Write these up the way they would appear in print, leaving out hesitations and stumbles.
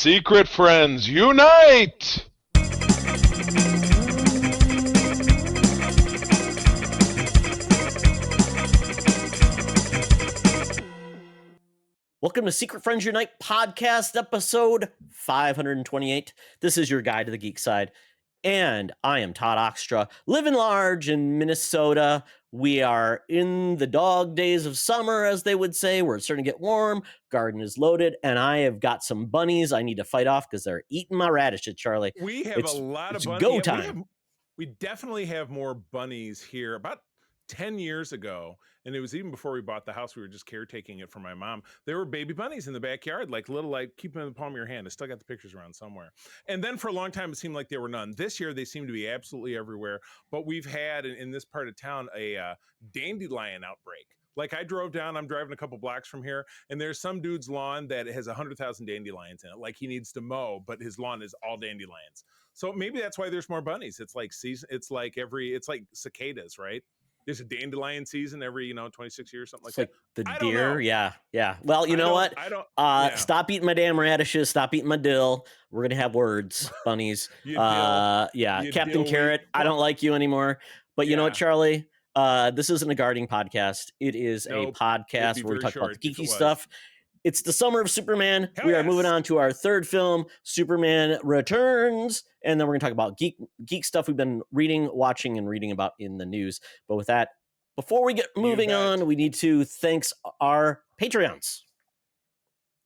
Secret friends, unite! Welcome to Secret Friends Unite podcast episode 528. This is your guide to the geek side. And I am Todd Oxtra, living large in Minnesota. We are in the dog days of summer, as they would say. We're starting to get warm. Garden is loaded. And I have got some bunnies I need to fight off because they're eating my radishes, Charlie. We have a lot of bunnies. Go time. We definitely have more bunnies here. About 10 years ago, and it was even before we bought the house, we were just caretaking it for my mom. There were baby bunnies in the backyard, like little, like keep them in the palm of your hand. I still got the pictures around somewhere. And then for a long time, it seemed like there were none. This year, they seem to be absolutely everywhere. But we've had in this part of town a dandelion outbreak. Like I'm driving a couple blocks from here, and there's some dude's lawn that has 100,000 dandelions in it. Like he needs to mow, but his lawn is all dandelions. So maybe that's why there's more bunnies. It's like season. It's like cicadas, right? There's a dandelion season every 26 years, something like that. The deer, yeah. Well, you know what? Stop eating my damn radishes. Stop eating my dill. We're gonna have words, bunnies. Captain Carrot. I don't like you anymore. But you know what, Charlie? This isn't a gardening podcast. It is a podcast where we talk about the geeky stuff. It's the summer of Superman. We are moving on to our third film, Superman Returns. And then we're going to talk about geek stuff we've been watching and reading about in the news. But with that, before we get moving on, we need to thank our Patreons.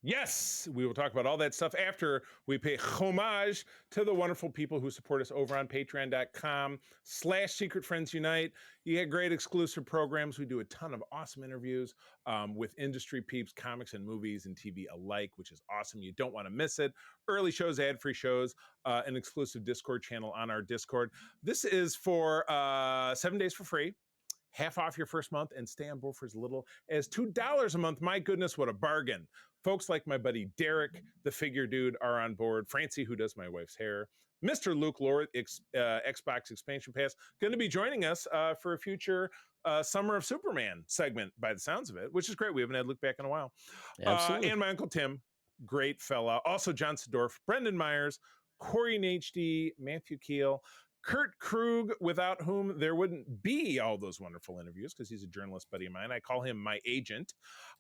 Yes, we will talk about all that stuff after we pay homage to the wonderful people who support us over on patreon.com/secretfriendsunite. You get great exclusive programs. We do a ton of awesome interviews with industry peeps, comics and movies and TV alike, which is awesome. You don't want to miss it. Early shows, ad-free shows, an exclusive Discord channel on our Discord. This is for 7 days for free. Half off your first month and stay on board for as little as $2 a month. My goodness, what a bargain. Folks like my buddy Derek, the figure dude, are on board. Francie, who does my wife's hair. Mr. Luke Lord, Xbox Expansion Pass, going to be joining us for a future Summer of Superman segment by the sounds of it, which is great. We haven't had Luke back in a while. Absolutely. And my Uncle Tim, great fella. Also John Sedorf, Brendan Myers, Corey in HD, Matthew Keel, Kurt Krug, without whom there wouldn't be all those wonderful interviews because he's a journalist buddy of mine. I call him my agent.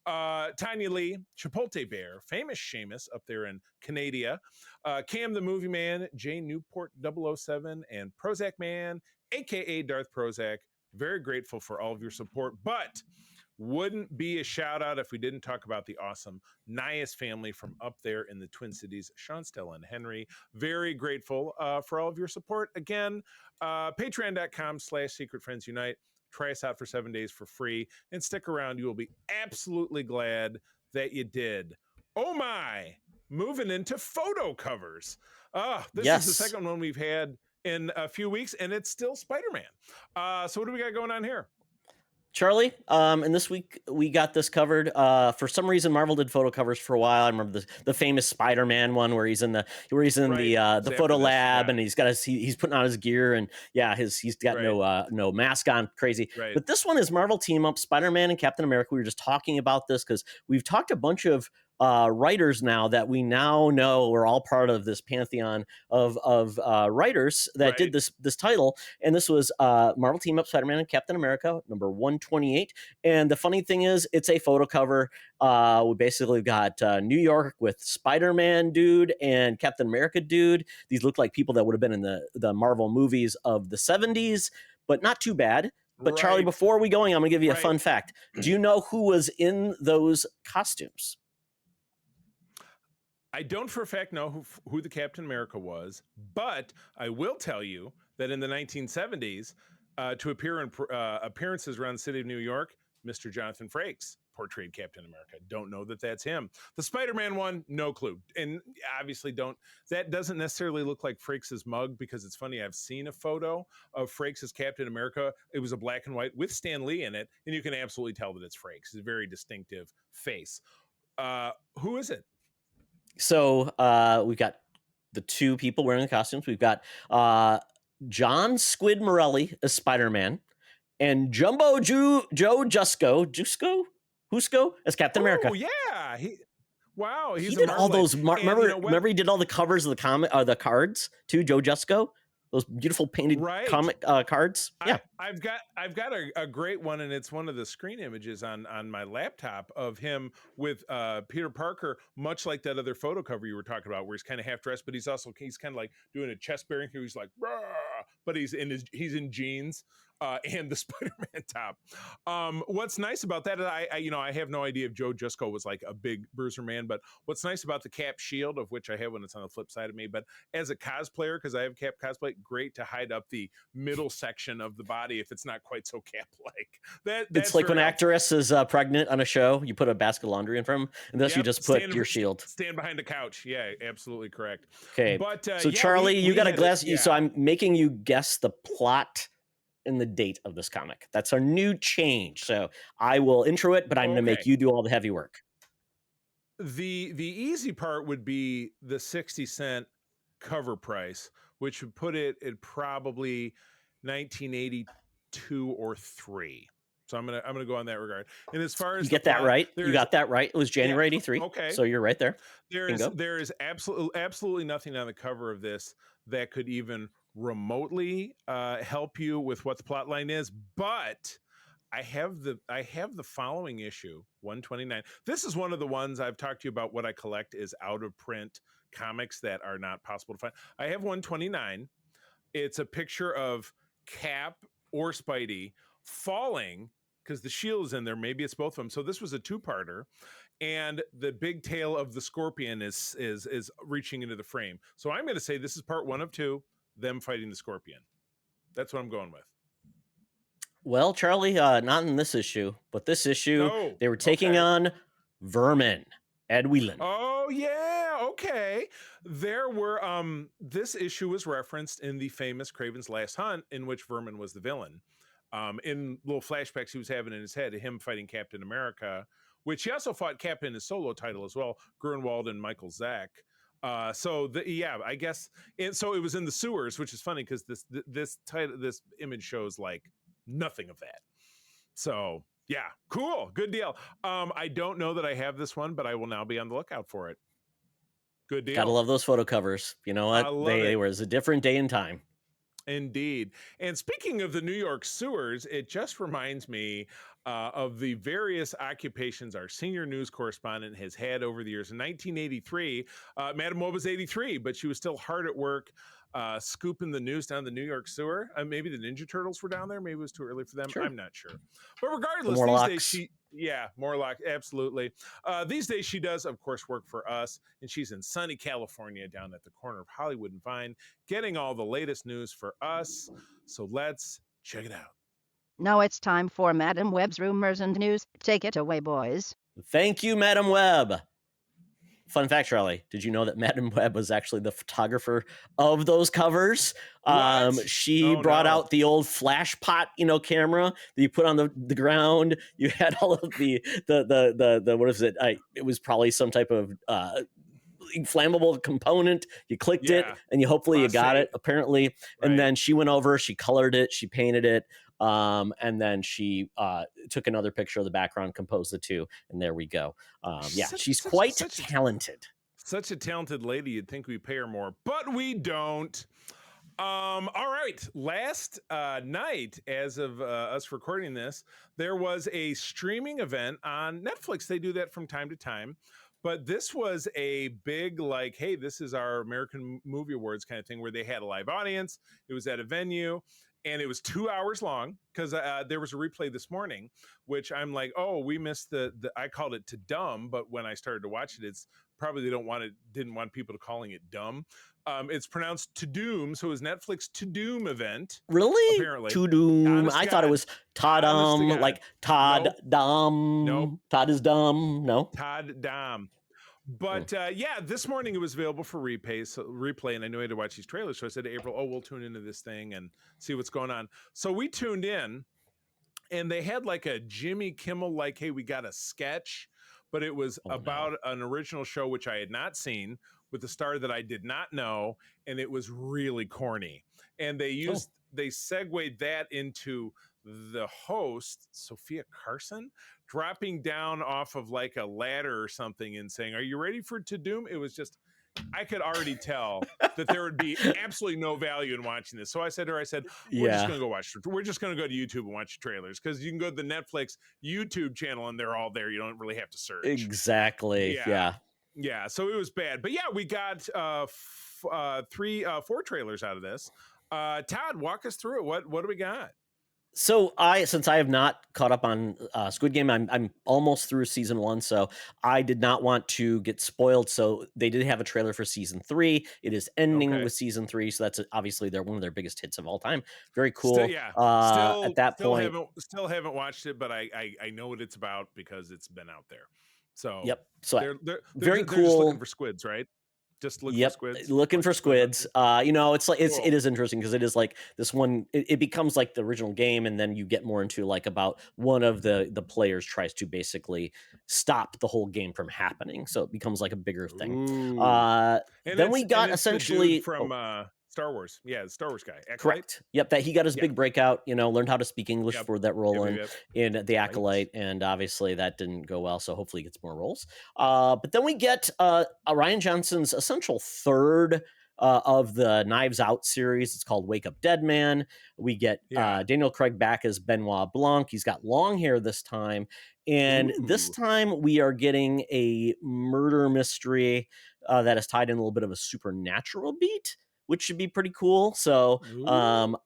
Tanya Lee, Chipotle Bear, famous Seamus up there in Canada, Cam the Movie Man, Jay Newport 007, and Prozac Man, a.k.a. Darth Prozac. Very grateful for all of your support, but wouldn't be a shout out if we didn't talk about the awesome Nias family from up there in the Twin Cities, Sean, Stella, and Henry. Very grateful for all of your support. Again, patreon.com/secretfriendsunite. Try us out for 7 days for free and stick around. You will be absolutely glad that you did. Oh my, moving into photo covers. This is the second one we've had in a few weeks, and it's still Spider-Man. So what do we got going on here? Charlie, and this week we got this covered. For some reason, Marvel did photo covers for a while. I remember the famous Spider-Man one where he's in the photo lab and he's putting on his gear and he's got no mask on, crazy. Right. But this one is Marvel team up Spider-Man and Captain America. We were just talking about this because we've talked a bunch of writers now that we now know are all part of this pantheon of writers that did this title, and this was Marvel Team Up Spider-Man and Captain America number 128. And the funny thing is, it's a photo cover. We basically got New York with Spider-Man dude and Captain America dude. These look like people that would have been in the Marvel movies of the 70s, but not too bad. But Charlie, before we going, I'm gonna give you a fun fact. Do you know who was in those costumes? I don't for a fact know who the Captain America was, but I will tell you that in the 1970s, to appear in appearances around the city of New York, Mr. Jonathan Frakes portrayed Captain America. Don't know that that's him. The Spider-Man one, no clue. And obviously that doesn't necessarily look like Frakes' mug because it's funny, I've seen a photo of Frakes as Captain America. It was a black and white with Stan Lee in it, and you can absolutely tell that it's Frakes. It's a very distinctive face. Who is it? So we've got the two people wearing the costumes. We've got John Squid Morelli as Spider-Man and Jumbo Joe Jusko as Captain America. Oh, yeah. Wow, He he's did a all Marvelite. those. And, Remember, he did all the covers of the cards too. Joe Jusko, those beautiful painted comic cards. Yeah, I've got a great one, and it's one of the screen images on my laptop of him with Peter Parker, much like that other photo cover you were talking about, where he's kind of half dressed, but he's kind of like doing a chest bearing here. He's like, "Rah!" But he's in jeans. And the Spider-Man top. What's nice about that is I have no idea if Joe Jusko was like a big bruiser man, but what's nice about the Cap shield, of which I have when it's on the flip side of me, but as a cosplayer, because I have Cap cosplay, great to hide up the middle section of the body if it's not quite so Cap-like. It's like when an actress is pregnant on a show, you put a basket of laundry in front of them, and thus you just put your shield. Stand behind the couch. Yeah, absolutely correct. Okay, but so yeah, Charlie, you got a glass. Yeah. So I'm making you guess the plot and the date of this comic. That's our new change. So I will intro it, but I'm going to make you do all the heavy work. The easy part would be the 60-cent cover price, which would put it at probably 1982 or 3. So I'm gonna go on that regard. And as far as you get that right, you got that right. It was January 83. Okay, so you're right there. There is absolutely nothing on the cover of this that could even remotely help you with what the plot line is, but I have the following issue, 129. This is one of the ones I've talked to you about. What I collect is out of print comics that are not possible to find. I have 129. It's a picture of Cap or Spidey falling because the shield is in there. Maybe it's both of them. So this was a two-parter, and the big tail of the Scorpion is reaching into the frame. So I'm going to say this is part 1 of 2, them fighting the Scorpion. That's what I'm going with. Well, Charlie, not in this issue, but this issue, they were taking on Vermin, Ed Whelan. Oh, yeah. Okay. There were, this issue was referenced in the famous Kraven's Last Hunt, in which Vermin was the villain. In little flashbacks he was having in his head, him fighting Captain America, which he also fought Captain in his solo title as well, Grunwald and Michael Zack. I guess. And so it was in the sewers, which is funny because this image shows like nothing of that. So yeah, cool, good deal. I don't know that I have this one, but I will now be on the lookout for it. Good deal. Gotta love those photo covers. You know what? They were a different day and time. Indeed. And speaking of the New York sewers, it just reminds me of the various occupations our senior news correspondent has had over the years. In 1983, Madam Webb was 83, but she was still hard at work scooping the news down the New York sewer. Maybe the Ninja Turtles were down there. Maybe it was too early for them. Sure. I'm not sure. But regardless, these days Morlock, absolutely. These days she does, of course, work for us, and she's in sunny California down at the corner of Hollywood and Vine, getting all the latest news for us. So let's check it out. Now it's time for Madam Webb's Rumors and News. Take it away, boys. Thank you, Madam Webb. Fun fact, Charlie, did you know that Madam Webb was actually the photographer of those covers? She brought out the old flash pot, camera that you put on the ground. You had all of the what is it? It was probably some type of flammable component. You clicked it and you got it, apparently. Right. And then she went over, she colored it, she painted it. And then she took another picture of the background, composed the two, and there we go. She's quite talented. Such a talented lady. You'd think we pay her more, but we don't. All right. Last night, as of us recording this, there was a streaming event on Netflix. They do that from time to time. But this was a big, like, hey, this is our American Movie Awards kind of thing, where they had a live audience. It was at a venue. And it was 2 hours long because there was a replay this morning, which I'm like, oh, we missed I called it To Dumb, but when I started to watch it, it's probably didn't want people to calling it dumb. It's pronounced To Doom, so it was Netflix To Doom event. Really? Apparently. To Doom. I thought it was Toddum, like Todd Dumb. Nope. Todd is dumb. No. Todd Dumb. But this morning it was available for replay, and I knew I had to watch these trailers, so I said to April, we'll tune into this thing and see what's going on. So we tuned in, and they had like a Jimmy Kimmel, like, hey, we got a sketch, but it was about an original show, which I had not seen, with a star that I did not know, and it was really corny. And they segued that into the host, Sophia Carson, dropping down off of like a ladder or something and saying, "Are you ready for To Doom?" It was just, I could already tell that there would be absolutely no value in watching this. So I said to her, we're just Yeah. going to go watch. We're just going to go to YouTube and watch trailers, because you can go to the Netflix YouTube channel and they're all there. You don't really have to search. Exactly. Yeah. Yeah. So it was bad, but yeah, we got 4 trailers out of this. Todd, walk us through it. What do we got? So since I have not caught up on Squid Game, I'm almost through season 1, so I did not want to get spoiled. So they did have a trailer for season 3. It is ending with season 3, so that's obviously one of their biggest hits of all time. Very cool. At that point, haven't watched it, but I know what it's about because it's been out there. So yep. So they're very just cool. looking for squids, right? Just look for squids. Looking for squids. It's like Cool. it is interesting because it is like this one. It becomes like the original game, and then you get more into like about one of the players tries to basically stop the whole game from happening. So it becomes like a bigger thing. Then we got essentially from Star Wars. Yeah, the Star Wars guy. Acolyte? Correct. Yep. That he got his big breakout. Learned how to speak English for that role in the Acolyte, and obviously that didn't go well. So hopefully he gets more roles. But then we get Rian Johnson's essential third of the Knives Out series. It's called Wake Up Dead Man. We get Daniel Craig back as Benoit Blanc. He's got long hair this time, and this time we are getting a murder mystery that is tied in a little bit of a supernatural beat, which should be pretty cool. So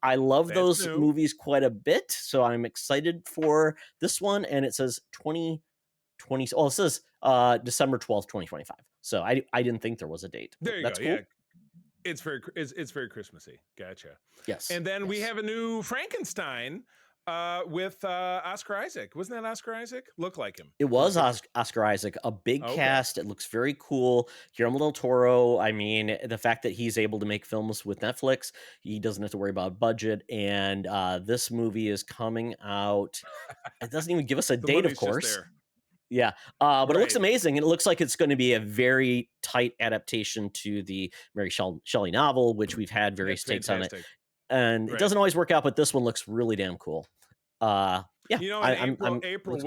I love those movies quite a bit. So I'm excited for this one. And it says 2020. Well, it says December 12th, 2025. So I didn't think there was a date. There you That's go. Cool. Yeah. It's very Christmassy. Gotcha. Yes. And then we have a new Frankenstein with Oscar Isaac. Wasn't that Oscar Isaac? Looked like him. It was Oscar Isaac. A big cast. It looks very cool. Guillermo del Toro. I mean, the fact that he's able to make films with Netflix, he doesn't have to worry about budget. And this movie is coming out. It doesn't even give us a date, of course. Yeah, but it looks amazing, and it looks like it's going to be a very tight adaptation to the Mary Shelley novel, which we've had various takes on it, and it doesn't always work out. But this one looks really damn cool. Yeah, April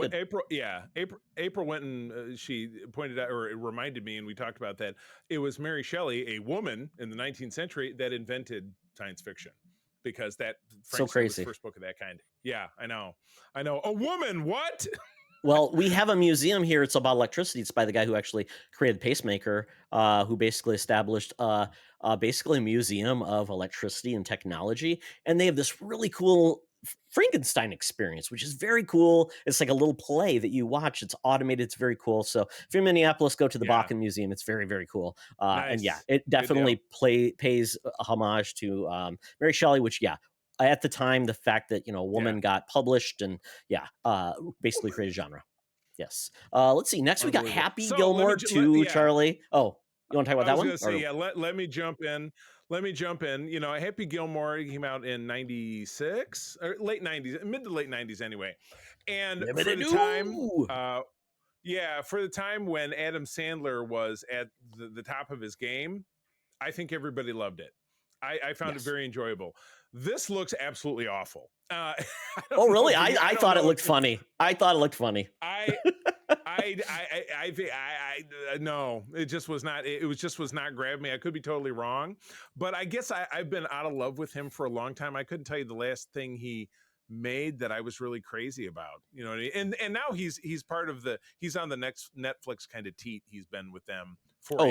went and she pointed out, or it reminded me, and we talked about that. It was Mary Shelley, a woman in the 19th century, that invented science fiction, because that so crazy was the first book of that kind. Yeah, I know. A woman. What? Well, we have a museum here. It's about electricity. It's by the guy who actually created the pacemaker, who basically established basically a museum of electricity and technology. And they have this really cool Frankenstein experience, which is very cool. It's like a little play that you watch. It's automated. It's very cool. So if you're in Minneapolis, go to the Bakken Museum. It's very, very cool. Nice. And yeah, it definitely pays a homage to Mary Shelley, which, at the time, the fact that a woman got published and basically created genre. Yes. Let's see. Next we got Happy Gilmore 2, Charlie. Oh, you want to talk about that one? Let me jump in. Happy Gilmore came out in 96 or late 90s, mid to late 90s anyway. And for the time when Adam Sandler was at the top of his game, I think everybody loved it. I found it very enjoyable. This looks absolutely awful. Oh, really? I thought it looked funny. I thought it looked funny. No, it just was not. It was not grabbing me. I could be totally wrong, but I guess I've been out of love with him for a long time. I couldn't tell you the last thing he made that I was really crazy about. You know what I mean? And now he's on the next Netflix kind of teat. He's been with them.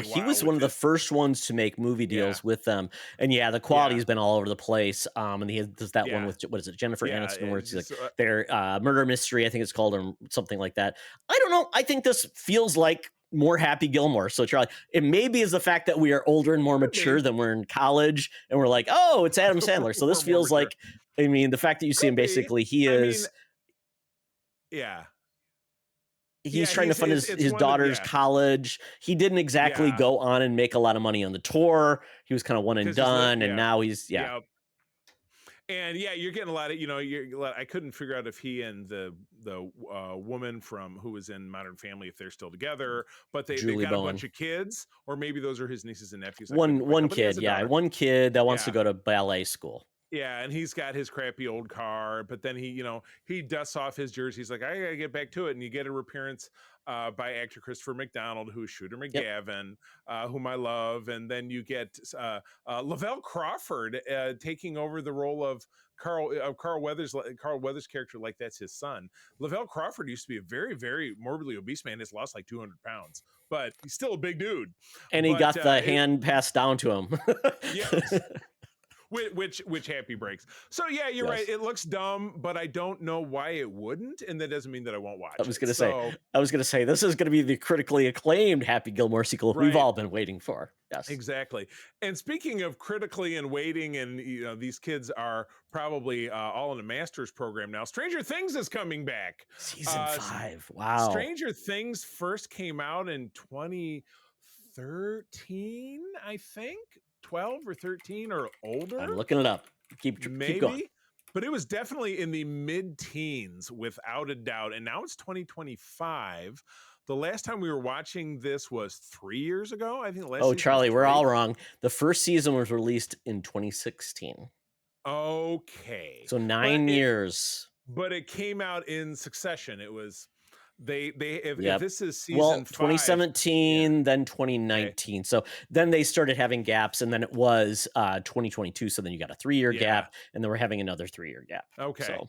He was one of the first ones to make movie deals with them, and the quality has been all over the place. And he does that one with, what is it, Jennifer Aniston, where it's like their murder mystery, I think it's called, or something like that. I don't know. I think this feels like more Happy Gilmore. So Charlie, it maybe is the fact that we are older and more mature than we're in college, and we're like, oh, it's Adam Sandler. So this feels like, the fact that you see him, basically, he's trying to fund his daughter's college. He didn't exactly go on and make a lot of money on the tour. He was kind of one and done, and now he's And you're getting a lot of I couldn't figure out if he and the woman who was in Modern Family, if they're still together, but they got a bunch of kids, or maybe those are his nieces and nephews. One kid that wants to go to ballet school. Yeah, and he's got his crappy old car, but then he dusts off his jersey. He's like, I gotta get back to it, and you get a appearance by actor Christopher McDonald, who's Shooter Yep. McGavin, whom I love, and then you get Lavelle Crawford taking over the role of Carl Weathers' character, like that's his son. Lavelle Crawford used to be a very, very morbidly obese man. Has lost like 200 pounds, but he's still a big dude. And he got the hand passed down to him. Yes. Which happy breaks. So yeah, you're right. It looks dumb, but I don't know why it wouldn't, and that doesn't mean that I won't watch. I was gonna say this is gonna be the critically acclaimed Happy Gilmore sequel we've all been waiting for. Yes, exactly. And speaking of critically and waiting, and these kids are probably all in a master's program now. Stranger Things is coming back. Season 5. Wow. Stranger Things first came out in 2013, I think. 12 or 13 or older. I'm looking it up. Keep going. But it was definitely in the mid-teens without a doubt. And now it's 2025. The last time we were watching this was 3 years ago. I think the last Charlie, we're all wrong. The first season was released in 2016. Okay. So 9 years. But it came out in succession. It was if this is season 5, 2017, then 2019. Okay. So then they started having gaps, and then it was 2022. So then you got a 3-year gap, and then we're having another 3-year gap. Okay. So,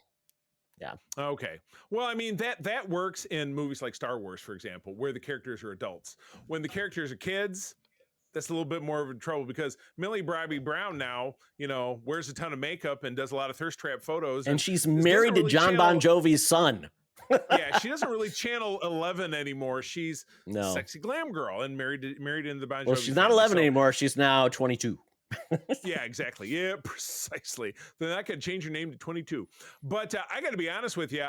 yeah. Okay. Well, I mean, that works in movies like Star Wars, for example, where the characters are adults. When the characters are kids, that's a little bit more of a trouble, because Millie Bobby Brown now, wears a ton of makeup and does a lot of thirst trap photos. And she's married to John Bon Jovi's son. Yeah, she doesn't really channel 11 anymore. She's sexy glam girl and married into the Bon Jovi. Well, she's not 11 anymore. She's now 22. Yeah, exactly. Yeah, precisely. Then I could change your name to 22. But I got to be honest with you.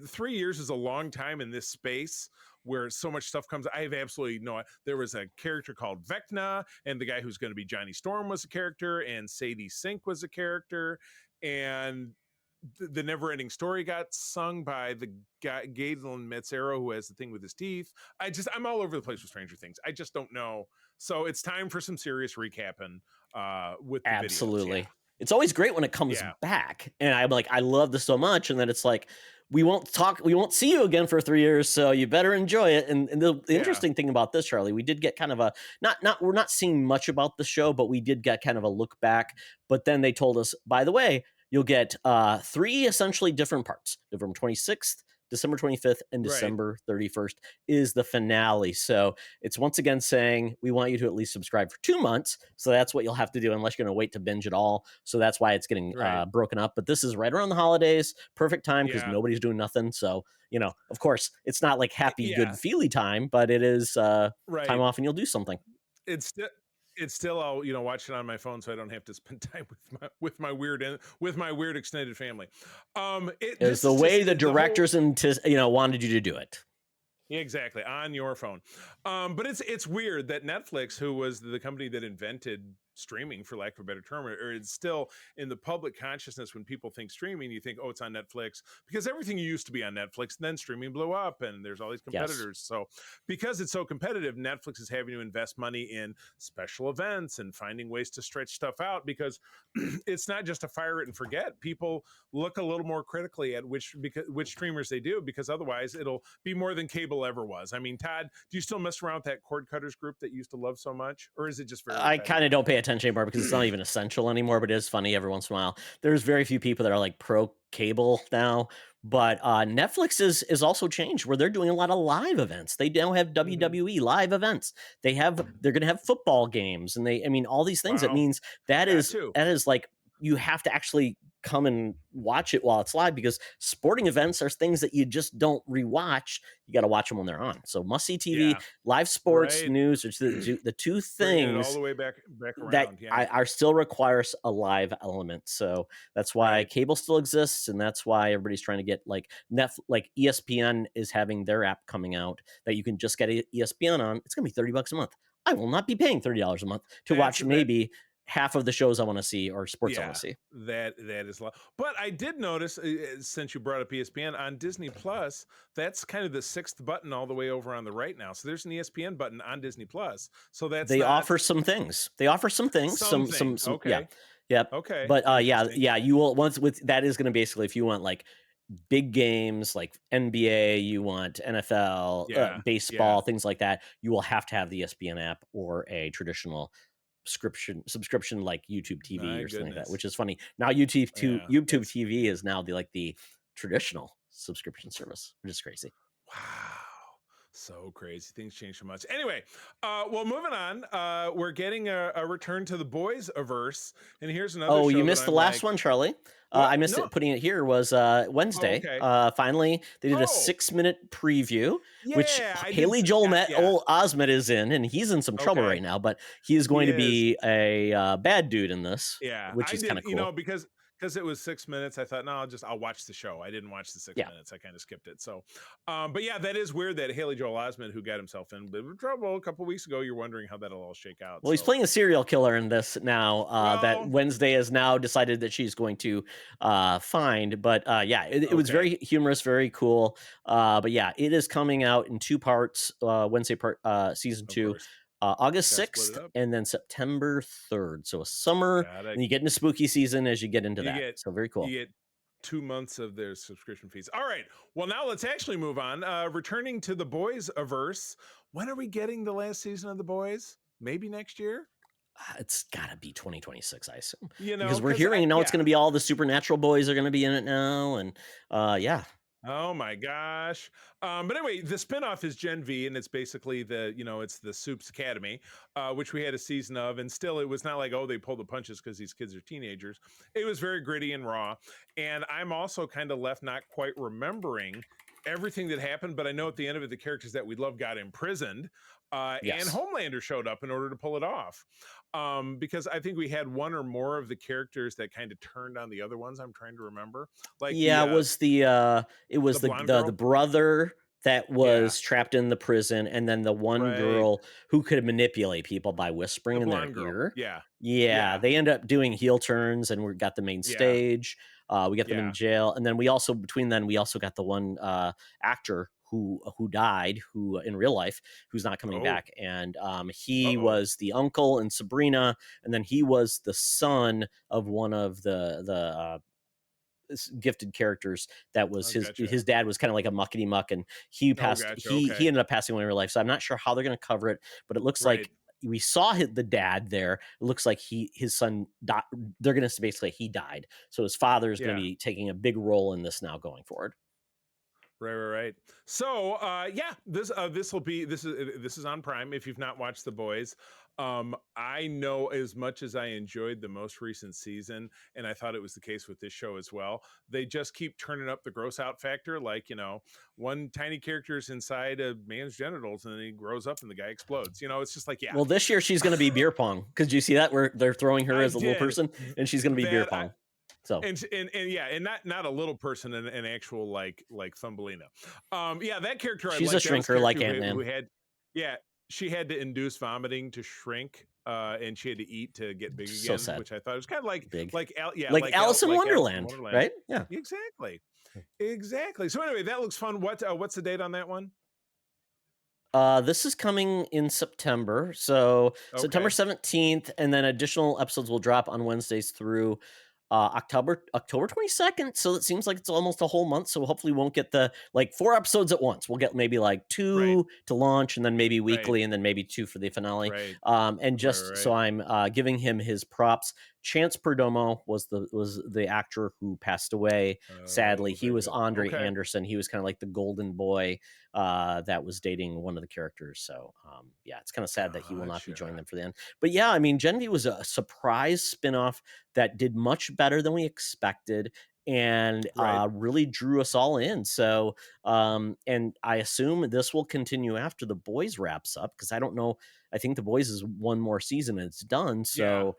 3 years is a long time in this space where so much stuff comes. I have absolutely there was a character called Vecna, and the guy who's going to be Johnny Storm was a character, and Sadie Sink was a character, and the Never-Ending Story got sung by the guy Galen Metzero, who has the thing with his teeth. I'm all over the place with Stranger Things. I just don't know. So it's time for some serious recapping with the absolutely videos. Yeah. It's always great when it comes back, and I'm like, I love this so much, and then it's like, we won't see you again for 3 years, so you better enjoy it. And the interesting thing about this, Charlie, we did get kind of a we're not seeing much about the show, but we did get kind of a look back. But then they told us, by the way, you'll get 3 essentially different parts. November 26th, December 25th, and December 31st is the finale. So it's once again saying, we want you to at least subscribe for 2 months. So that's what you'll have to do unless you're going to wait to binge it all. So that's why it's getting broken up. But this is right around the holidays. Perfect time, because nobody's doing nothing. So, of course, it's not like happy, good, feely time, but it is time off and you'll do something. It's still I'll watch it on my phone, so I don't have to spend time with my weird extended family. It's the way the directors wanted you to do it. Exactly, on your phone. But it's weird that Netflix, who was the company that invented streaming, for lack of a better term, or it's still in the public consciousness. When people think streaming, you think, oh, it's on Netflix, because everything used to be on Netflix, and then streaming blew up and there's all these competitors. So because it's so competitive, Netflix is having to invest money in special events and finding ways to stretch stuff out, because it's not just a fire it and forget. People look a little more critically at which streamers they do, because otherwise it'll be more than cable ever was. I mean, Todd, do you still mess around with that cord cutters group that you used to love so much, or is it just very I kind of don't pay attention anymore, because it's not even essential anymore, but it is funny every once in a while. There's very few people that are like pro cable now, but Netflix is also changed, where they're doing a lot of live events. They now have WWE live events. They're going to have football games, and all these things. Wow. It means that is like, you have to actually come and watch it while it's live, because sporting events are things that you just don't rewatch. You got to watch them when they're on. So must see TV, live sports, news, which the two things all the way back around, that are still requires a live element. So that's why cable still exists, and that's why everybody's trying to get like ESPN is having their app coming out that you can just get ESPN on. It's gonna be $30 a month. I will not be paying $30 a month to watch maybe half of the shows I want to see, or sports I want to see. That is a lot. But I did notice, since you brought up ESPN, on Disney Plus, that's kind of the 6th button all the way over on the right now. So there's an ESPN button on Disney Plus. So offer some things. They offer some things. Some okay. Yeah. Yep. Okay. But Interesting. you will once with that is going to basically if you want like big games like NBA, you want NFL, Yeah. baseball, things like that, you will have to have the ESPN app or a traditional subscription like YouTube TV My or something like that, goodness. which is funny. Now YouTube that's TV is now the traditional subscription service, which is crazy. wow. So crazy. Things change so much. Anyway, well, moving on. We're getting a return to the boys averse, and here's another Oh, show you that missed the I'm last like, one, Charlie. what? I missed No. it. Putting it here was Oh, Wednesday. okay. Finally, they did a Oh, 6-minute preview, which yeah. I did. Haley Joel Yeah. Osment is in, and he's in some trouble Okay. right now. But he is He going to is. be a bad dude in this, Yeah. which I is kind did. of cool. You know, because it was 6 minutes. I thought, no, I'll watch the show. I didn't watch the 6 Yeah. minutes. I kind of skipped it. So, but yeah, that is weird that Haley Joel Osment, who got himself in a bit of trouble a couple weeks ago, you're wondering how that'll all shake out. Well, he's playing a serial killer in this now. That Well, Wednesday has now decided that she's going to find. But yeah, it was very humorous, very cool. But yeah, it is coming out in 2 parts. Wednesday part, season 2. August 6th and then September 3rd. So a summer, and you get into spooky season as you get into that. So very cool. You get 2 months of their subscription fees. All right. Well, now let's actually move on. Returning to the boys averse. When are we getting the last season of the boys? Maybe next year? It's got to be 2026, I assume. You know, because we're hearing it's going to be all the Supernatural boys are going to be in it now, and yeah. Oh my gosh. But anyway, the spinoff is Gen V, and it's basically it's the Soups Academy, which we had a season of, and still it was not like, oh, they pulled the punches because these kids are teenagers. It was very gritty and raw. And I'm also kind of left not quite remembering everything that happened, but I know at the end of it, the characters that we love got imprisoned. And Homelander showed up in order to pull it off. Because I think we had one or more of the characters that kind of turned on the other ones. I'm trying to remember. Like it was the brother that was trapped in the prison, and then the one girl who could manipulate people by whispering in their ear. Yeah. They end up doing heel turns, and we got the main stage. We got them in jail, and then we also got the one actor who died, who in real life, who's not coming back. And he was the uncle in Sabrina, and then he was the son of one of the gifted characters that was his dad was kind of like a muckety muck, and he passed. He ended up passing away in real life. So I'm not sure how they're going to cover it, but it looks like we saw the dad there. It looks like his son died. They're going to basically he died. So his father is going to be taking a big role in this now going forward. Right. So, this is on Prime. If you've not watched The Boys, I know as much as I enjoyed the most recent season, and I thought it was the case with this show as well, they just keep turning up the gross out factor. Like, one tiny character is inside a man's genitals, and then he grows up and the guy explodes. It's just like, Well, this year she's going to be beer pong. Because you see that where they're throwing her as a little person, and she's going to be beer pong. So and not a little person, an actual like Thumbelina. That character. She's a shrinker like Ant-Man. She had to induce vomiting to shrink, and she had to eat to get big so again, sad. which I thought was kind of like big. like Alice in Wonderland, right? Yeah, exactly. So anyway, that looks fun. What's the date on that one? This is coming in September, so September 17th, and then additional episodes will drop on Wednesdays through October 22nd. So it seems like it's almost a whole month. So hopefully we won't get the 4 episodes at once. We'll get maybe 2 to launch, and then maybe weekly, and then maybe 2 for the finale. And just so I'm giving him his props. Chance Perdomo was the actor who passed away. Sadly, he was Andre Anderson. He was kind of like the golden boy that was dating one of the characters. So it's kind of sad that he will not be joining them for the end. But yeah, I mean, Gen V was a surprise spinoff that did much better than we expected, and really drew us all in. So and I assume this will continue after The Boys wraps up, because I don't know. I think The Boys is one more season and it's done. So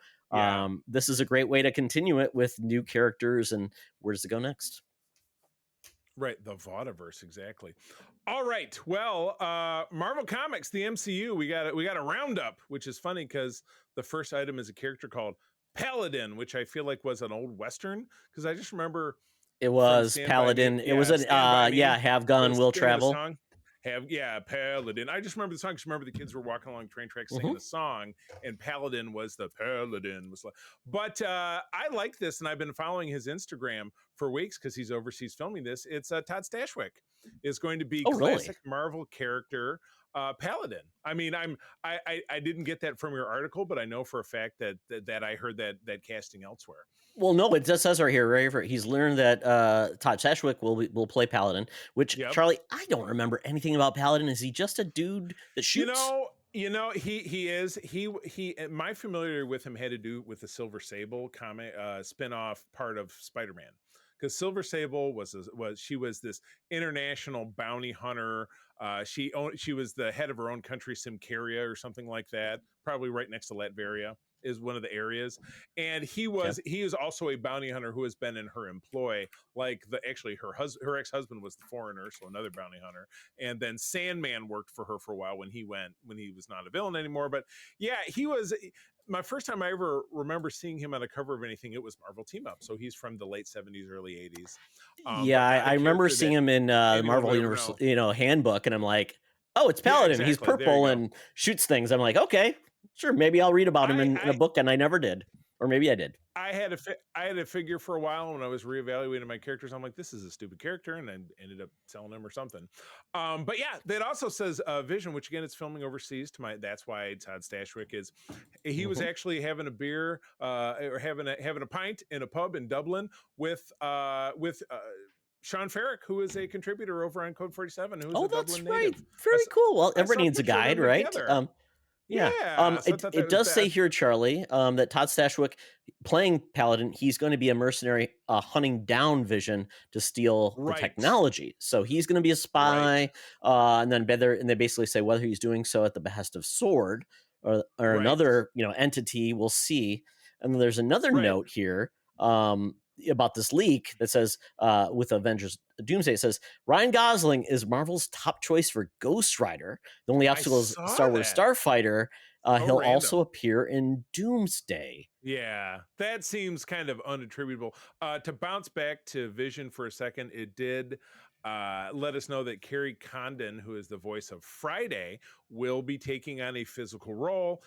this is a great way to continue it with new characters. And where does it go next? Right, the Vaudiverse, exactly. All right, well, Marvel Comics, the MCU, we got a roundup, which is funny because the first item is a character called Paladin, which I feel like was an old Western, because I just remember it was Paladin. It was have gun, will travel. Paladin. I just remember the song. Just remember the kids were walking along train tracks singing the song, and Paladin was the Paladin. But I like this, and I've been following his Instagram for weeks because he's overseas filming this. It's Todd Stashwick is going to be classic Marvel character Paladin. I mean, I didn't get that from your article, but I know for a fact that I heard that casting elsewhere. Well, no, it just says right here, he's learned that Todd Stashwick will play Paladin, which, Charlie, I don't remember anything about Paladin. Is he just a dude that shoots? You know, he is. My familiarity with him had to do with the Silver Sable comic spin-off part of Spider-Man. Because Silver Sable was this international bounty hunter. She was the head of her own country, Simcaria or something like that, probably right next to Latveria is one of the areas. And he is also a bounty hunter who has been in her employ. Like her ex-husband was the Foreigner, so another bounty hunter. And then Sandman worked for her for a while when he was not a villain anymore. But yeah, he was. My first time I ever remember seeing him on a cover of anything, it was Marvel Team Up. So he's from the late 70s, early 80s. I remember seeing him in the Marvel Universe, handbook, and I'm like, oh, it's Paladin. Yeah, exactly. He's purple and shoots things. I'm like, okay, sure, maybe I'll read about him in a book, and I never did. Or maybe I did. I had a figure for a while when I was reevaluating my characters. I'm like, this is a stupid character, and I ended up selling him or something. But yeah, that also says Vision, which again, it's filming overseas. That's why Todd Stashwick is. He was actually having a beer or having a pint in a pub in Dublin with Sean Ferrick, who is a contributor over on Code 47. Who's a Dublin native. Very cool. Well, everybody needs a guide, right? It does say here, Charlie, that Todd Stashwick playing Paladin, he's going to be a mercenary hunting down Vision to steal the technology. So he's going to be a spy, and they basically say whether he's doing so at the behest of Sword or another entity. We'll see. And then there's another note here about this leak that says with Avengers Doomsday, it says Ryan Gosling is Marvel's top choice for Ghost Rider. The only obstacle is Star Wars Starfighter. He'll also appear in Doomsday. Yeah, that seems kind of unattributable. To bounce back to Vision for a second, it did let us know that Carrie Condon, who is the voice of Friday, will be taking on a physical role.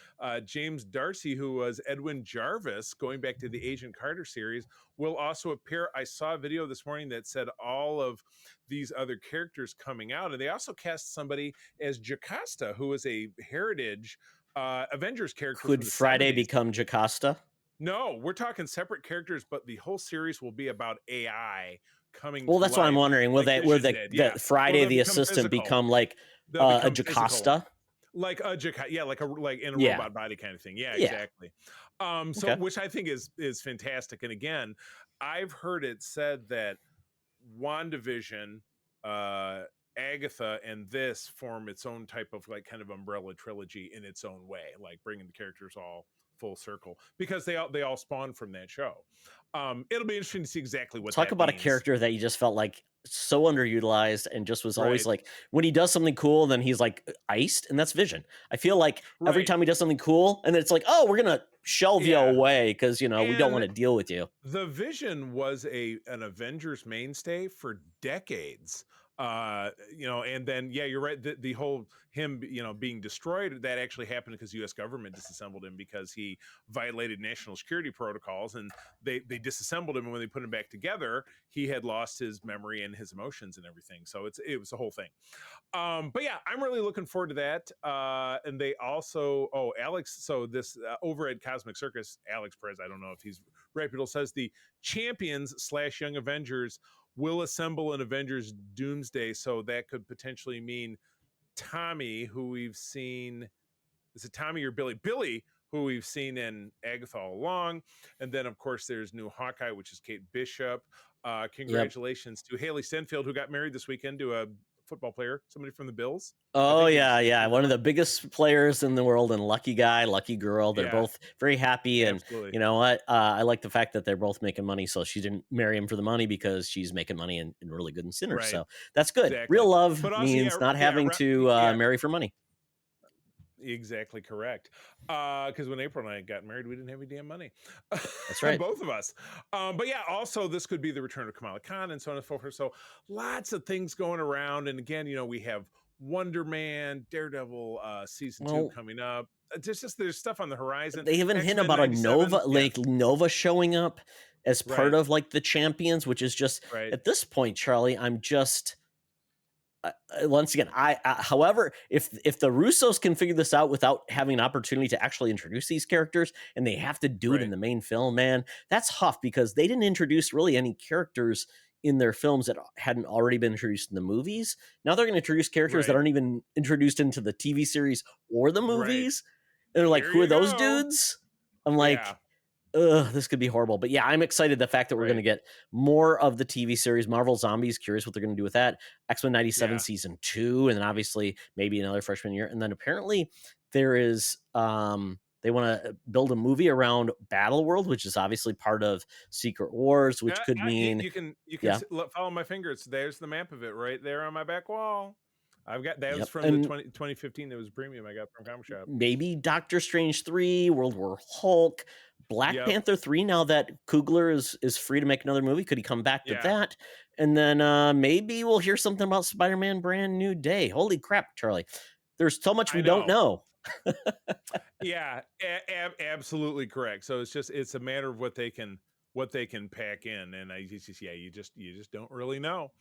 James Darcy, who was Edwin Jarvis, going back to the Agent Carter series, will also appear. I saw a video this morning that said all of these other characters coming out, and they also cast somebody as Jocasta, who is a Heritage Avengers character. Could Friday become Jocasta? No, we're talking separate characters, but the whole series will be about AI coming. Well, that's what I'm wondering. Will the Friday the assistant become like a Jocasta? Like a Jocasta, like in a robot body kind of thing. Yeah, exactly. Which I think is fantastic. And again, I've heard it said that WandaVision, Agatha, and this form its own type of like kind of umbrella trilogy in its own way, like bringing the characters all full circle because they all spawn from that show. It'll be interesting to see exactly what talk about means. A character that you just felt like so underutilized and just was always like when he does something cool, then he's like iced, and that's Vision. I feel like every time he does something cool, and then it's like, oh, we're gonna shelve you away because we don't want to deal with you. The Vision was an Avengers mainstay for decades. And then you're right. The whole him being destroyed, that actually happened because the U.S. government disassembled him because he violated national security protocols, and they disassembled him. And when they put him back together, he had lost his memory and his emotions and everything. So it was a whole thing. But yeah, I'm really looking forward to that. And they also Alex. So this over at Cosmic Circus, Alex Perez, I don't know if he's reputable, says the Champions / Young Avengers will assemble an Avengers Doomsday, so that could potentially mean Tommy, who we've seen. Is it Tommy or Billy? Billy, who we've seen in Agatha all along. And then, of course, there's new Hawkeye, which is Kate Bishop. Congratulations to Haley Stenfield, who got married this weekend to a football player, somebody from the Bills. Oh, yeah. One of the biggest players in the world, and lucky guy, lucky girl. They're both very happy. And you know what? I like the fact that they're both making money. So she didn't marry him for the money because she's making money and really good in Sinners. So that's good. Exactly. Real love means not having to marry for money. Exactly correct. Because when April and I got married, we didn't have any damn money. That's right. Both of us. But yeah, also this could be the return of Kamala Khan and so on and so forth. So lots of things going around. And again, we have Wonder Man, Daredevil season 2 Well, coming up. There's stuff on the horizon. they haven't hinted X-Men about a 97, Nova, like Nova showing up as part right, of like the Champions, which is just right, at this point, Charlie. I'm just once again, however, if the Russos can figure this out without having an opportunity to actually introduce these characters, and they have to do it in right. the main film, man, that's tough because they didn't introduce really any characters in their films that hadn't already been introduced in the movies. Now they're going to introduce characters that Right. aren't even introduced into the TV series or the Right. movies. And they're like, Here who are you those go. dudes? I'm like, Yeah, ugh, this could be horrible. But yeah, I'm excited the fact that we're going to right. get more of the TV series. Marvel Zombies, curious what they're going to do with that. X-Men 97 Yeah. season 2, and then obviously maybe another freshman year. And then apparently there is they want to build a movie around Battle World, which is obviously part of Secret Wars, which could mean You can yeah. follow my fingers. There's the map of it right there on my back wall. I've got that was Yep. from And the 2015. That was premium I got from Comic Shop. maybe Doctor Strange 3, World War Hulk, Black Yep. Panther 3. Now that Coogler is free to make another movie, could he come back to Yeah. that? And then maybe we'll hear something about Spider-Man Brand New Day. Holy crap, Charlie. There's so much we don't know. Yeah, absolutely correct. So it's a matter of what they can pack in, and you just don't really know.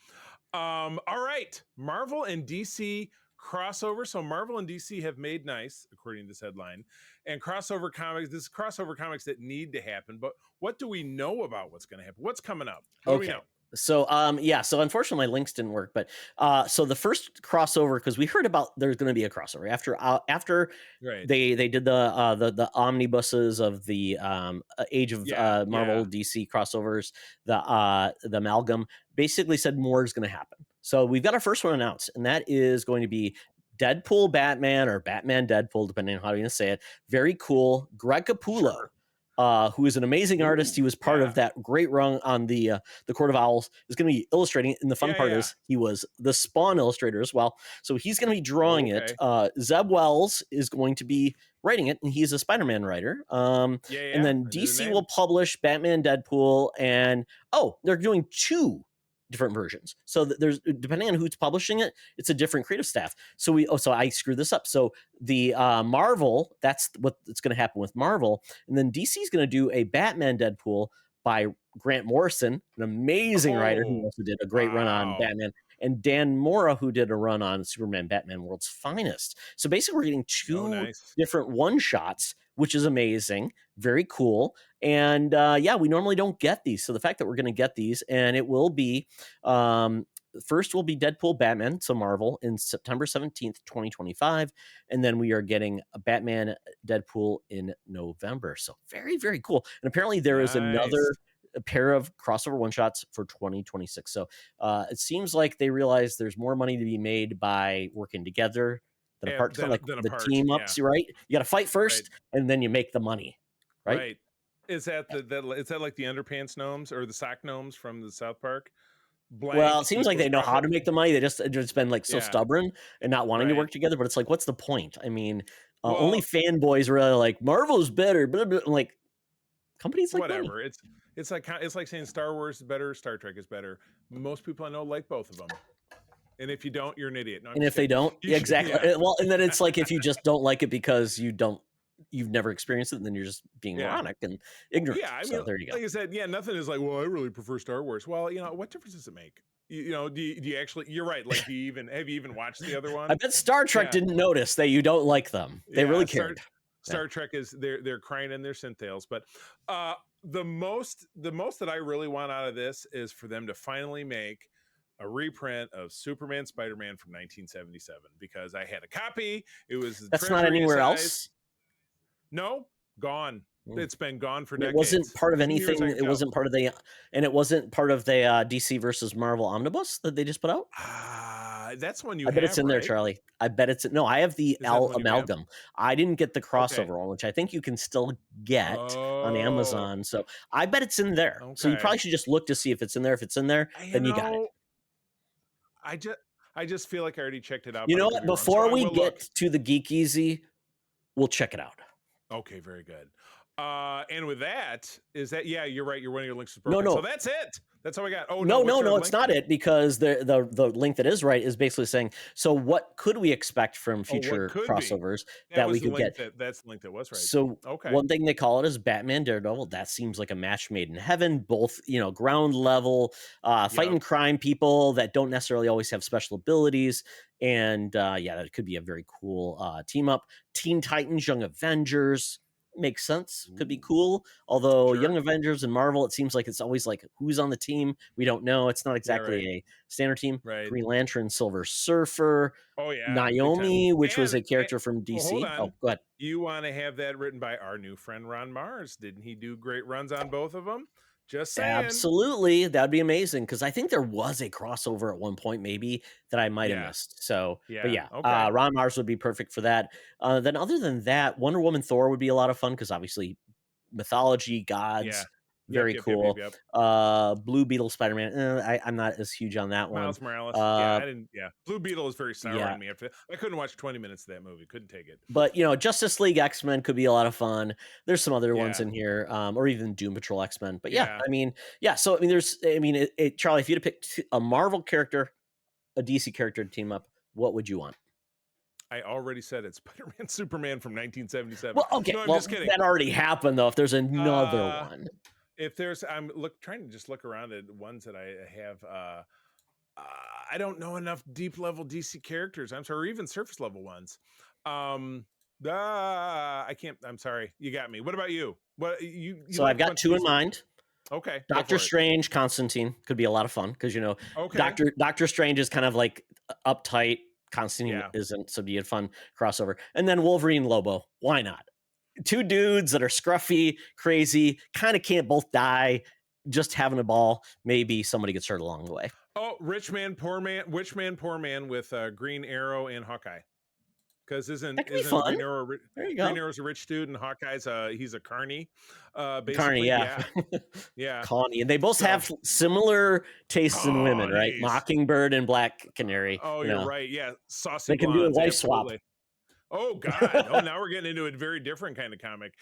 All right, Marvel and DC crossover. So Marvel and DC have made nice, according to this headline, and crossover comics. This is crossover comics that need to happen. But what do we know about what's going to happen? What's coming up? What do we know? So so unfortunately my links didn't work, but so the first crossover, because we heard about there's going to be a crossover after Right. they did the omnibuses of the Age of Marvel DC crossovers, the amalgam basically said more is going to happen. So we've got our first one announced, and that is going to be Deadpool Batman, or Batman Deadpool, depending on how you want to say it. Very cool. Greg Capullo. Sure. Who is an amazing artist. He was part of that great run on the Court of Owls. Is going to be illustrating it, and the fun part is he was the Spawn illustrator as well. So he's going to be drawing it. Zeb Wells is going to be writing it, and he's a Spider-Man writer. And then DC will publish Batman, Deadpool, and they're doing 2 different versions. So there's, depending on who's publishing it, it's a different creative staff. So I screwed this up. So the Marvel, that's what's going to happen with Marvel, and then DC is going to do a Batman Deadpool by Grant Morrison, an amazing writer who also did a great run on Batman, and Dan Mora, who did a run on Superman Batman World's Finest. So basically we're getting 2 different one-shots, which is amazing, very cool. And we normally don't get these. So the fact that we're going to get these, and it will be first will be Deadpool Batman, so Marvel, in September 17th, 2025. And then we are getting a Batman Deadpool in November. So very, very cool. And apparently there is another pair of crossover one-shots for 2026. So it seems like they realize there's more money to be made by working together than apart. Than the team ups, right? You got to fight first, and then you make the money, right? Is that is that like the underpants gnomes or the sock gnomes from the South Park? Well, it seems like they know how to make the money. They just been like so stubborn and not wanting to work together. But it's like, what's the point? I mean, only fanboys really like Marvel's better. Blah, blah, like companies like whatever. Money. It's like saying Star Wars is better, Star Trek is better. Most people I know like both of them. And if you don't, you're an idiot. No, and if they don't, exactly. Yeah. Well, and then it's like if you just don't like it because you've never experienced it, and then you're just being moronic and ignorant. Yeah, I mean, so there you go. Like I said, nothing is like, well, I really prefer Star Wars. Well, what difference does it make? Do you actually? You're right. Like, have you even watched the other one? I bet Star Trek didn't notice that you don't like them. They really cared. Star Trek is they're crying in their synthales, but the most that I really want out of this is for them to finally make a reprint of Superman Spider-Man from 1977, because I had a copy. It was that's not anywhere else. No, gone. It's been gone for decades. It wasn't part of anything. It wasn't part of it wasn't part of the DC versus Marvel omnibus that they just put out. That's one you. I bet it's in there, Charlie. I bet it's no. I have the amalgam. I didn't get the crossover one, which I think you can still get on Amazon. So I bet it's in there. So you probably should just look to see if it's in there. If it's in there, then you got it. I just feel like I already checked it out. You know what? Before we get to the Geek Easy, we'll check it out. Okay, very good. And with that, you're right. One of your links is No, broken. So no. that's it. That's all we got. Oh No, what's your it's link? not it, because the link that is right is basically saying, so what could we expect from Oh, what future could be? crossovers That that was we the could link get? that's the link that was right. So Okay. one thing they call it is Batman Daredevil. That seems like a match made in heaven, both, ground level, fighting crime people that don't necessarily always have special abilities. And that could be a very cool team up. Teen Titans, Young Avengers. Makes sense. Could be cool. Although Sure. Young Avengers and Marvel, it seems like it's always like who's on the team. We don't know. It's not exactly right. a standard team. Right. Green Lantern, Silver Surfer, Oh yeah, Naomi, which was And- a character from DC. Hold on. Oh, go ahead. You want to have that written by our new friend Ron Mars? Didn't he do great runs on both of them? Just saying. Absolutely, that'd be amazing, because I think there was a crossover at one point, maybe, that I might have Yeah. missed. So, but Yeah, okay. Ron Mars would be perfect for that. Then, other than that, Wonder Woman, Thor would be a lot of fun, because obviously mythology, gods, Yeah. very Yep. cool. Blue Beetle, Spider-Man. I'm not as huge on that one. Miles Morales. I didn't. Yeah, Blue Beetle is very sour on me. After I couldn't watch 20 minutes of that movie. Couldn't take it. But Justice League X-Men could be a lot of fun. There's some other ones in here, or even Doom Patrol X-Men. But So there's, Charlie, if you had to pick a Marvel character, a DC character to team up, what would you want? I already said it. Spider-Man, Superman from 1977. Well, okay, no, I'm just kidding. That already happened though. If there's another one, if there's, I'm trying to just look around at ones that I have. I don't know enough deep level DC characters. I'm sorry, or even surface level ones. I can't. I'm sorry. You got me. What about you? What you so I've got two in mind. Okay. Doctor Strange, Constantine could be a lot of fun, because Doctor Strange is kind of like uptight. Constantine isn't, so be a fun crossover. And then Wolverine, Lobo. Why not? Two dudes that are scruffy, crazy, kind of can't both die, just having a ball. Maybe somebody gets hurt along the way. Oh, Rich Man, Poor Man with Green Arrow and Hawkeye. Because isn't Green Arrow? Green Arrow's a rich dude, and Hawkeye's he's a carny. Basically, carny, yeah. Connie, and they both have similar tastes in women, right? Mockingbird and Black Canary. Oh, you're right. Yeah, saucy. They can do a wife swap. Oh God! Oh, now we're getting into a very different kind of comic.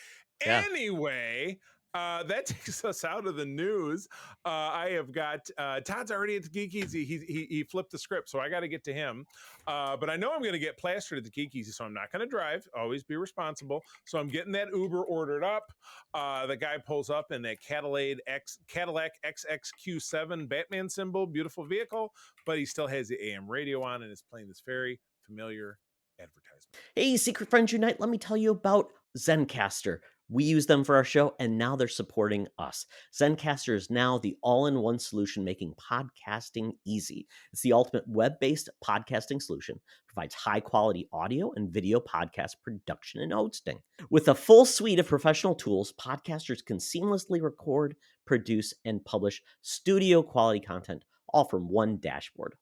Anyway, that takes us out of the news. I have got Todd's already at the Geek Easy. He flipped the script, so I got to get to him. But I know I'm going to get plastered at the Geek Easy, so I'm not going to drive. Always be responsible. So I'm getting that Uber ordered up. The guy pulls up in that Cadillac XXQ7 Batman symbol, beautiful vehicle, but he still has the AM radio on and is playing this very familiar advertisement. Hey, Secret Friends Unite, let me tell you about Zencastr. We use them for our show, and now they're supporting us. Zencastr is now the all-in-one solution making podcasting easy. It's the ultimate web-based podcasting solution. Provides high-quality audio and video podcast production and hosting. With a full suite of professional tools, podcasters can seamlessly record, produce, and publish studio-quality content, all from one dashboard.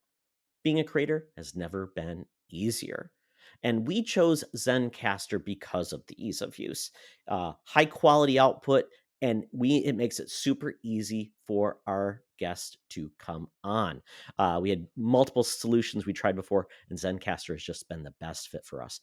Being a creator has never been easier. And we chose Zencastr because of the ease of use, high quality output, and it makes it super easy for our guests to come on. We had multiple solutions we tried before, and Zencastr has just been the best fit for us.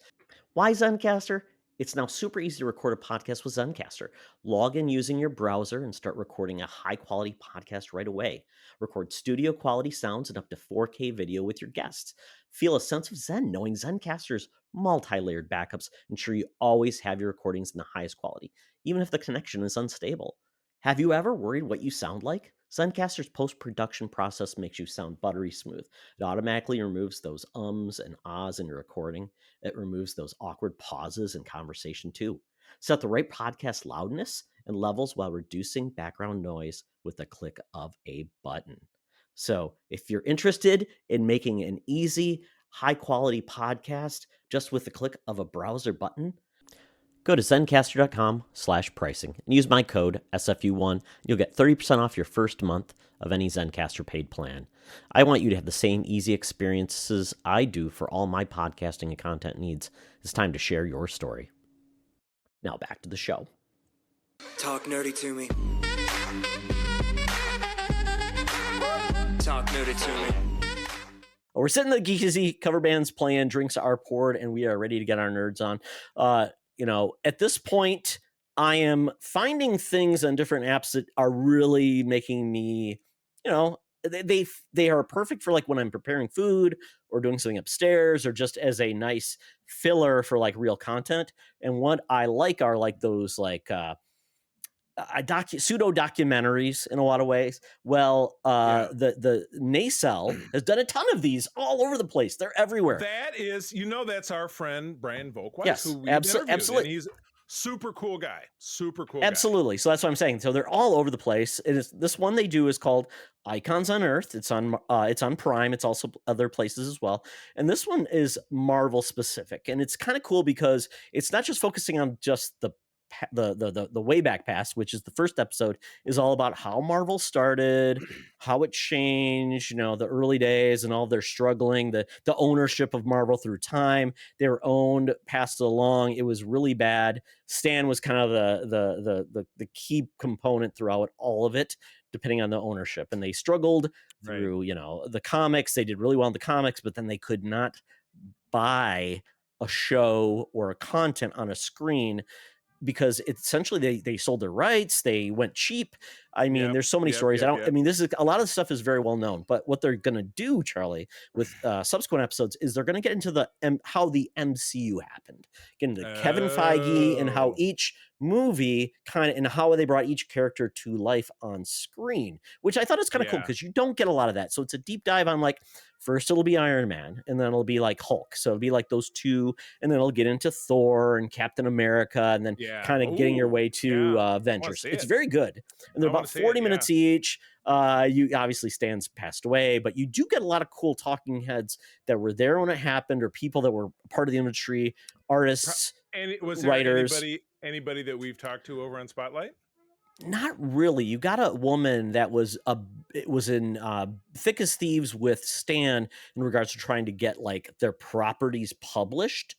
Why Zencastr? It's now super easy to record a podcast with Zencastr. Log in using your browser and start recording a high-quality podcast right away. Record studio-quality sounds and up to 4K video with your guests. Feel a sense of zen knowing Zencastr's multi-layered backups ensure you always have your recordings in the highest quality, even if the connection is unstable. Have you ever worried what you sound like? Zencastr's post-production process makes you sound buttery smooth. It automatically removes those ums and ahs in your recording. It removes those awkward pauses in conversation too. Set the right podcast loudness and levels while reducing background noise with the click of a button. So if you're interested in making an easy, high-quality podcast just with the click of a browser button, go to Zencastr.com/pricing and use my code SFU1. You'll get 30% off your first month of any Zencastr paid plan. I want you to have the same easy experiences I do for all my podcasting and content needs. It's time to share your story. Now back to the show. Talk nerdy to me. Talk nerdy to me. We're sitting in the Geek Easy, cover bands playing, drinks are poured, and we are ready to get our nerds on. At this point, I am finding things on different apps that are really making me, you know, they are perfect for like when I'm preparing food or doing something upstairs or just as a nice filler for like real content. And what I like are like those like pseudo documentaries in a lot of ways. Well, the Nacelle has done a ton of these all over the place. They're everywhere. That is, that's our friend Brian Volkweiss, Yes, who we interviewed, absolutely. and he's super cool guy. Absolutely. So that's what I'm saying. So they're all over the place. It is this one they do is called Icons Unearthed. It's on Prime. It's also other places as well. And this one is Marvel specific, and it's kind of cool because it's not just focusing on just the way back past, which is the first episode, is all about how Marvel started, how it changed, the early days and all their struggling, the ownership of Marvel through time. They were owned, passed it along. It was really bad. Stan was kind of the key component throughout all of it, depending on the ownership. And they struggled through, the comics. They did really well in the comics, but then they could not buy a show or a content on a screen because essentially they sold their rights. They went cheap. I mean, there's so many stories. I mean, this is a lot of the stuff is very well known, but what they're going to do, Charlie, with subsequent episodes is they're going to get into how the MCU happened, get into Kevin Feige and how each movie and how they brought each character to life on screen, which I thought is kind of cool because you don't get a lot of that. So it's a deep dive on like, first it'll be Iron Man and then it'll be like Hulk. So it'll be like those two, and then it'll get into Thor and Captain America and then kind of getting your way to Avengers. It's very good. And they're about 40 minutes each. You obviously Stan's passed away, but you do get a lot of cool talking heads that were there when it happened, or people that were part of the industry, artists, and was there writers. Anybody that we've talked to over on Spotlight? Not really. You got a woman that was in Thick as Thieves with Stan in regards to trying to get like their properties published.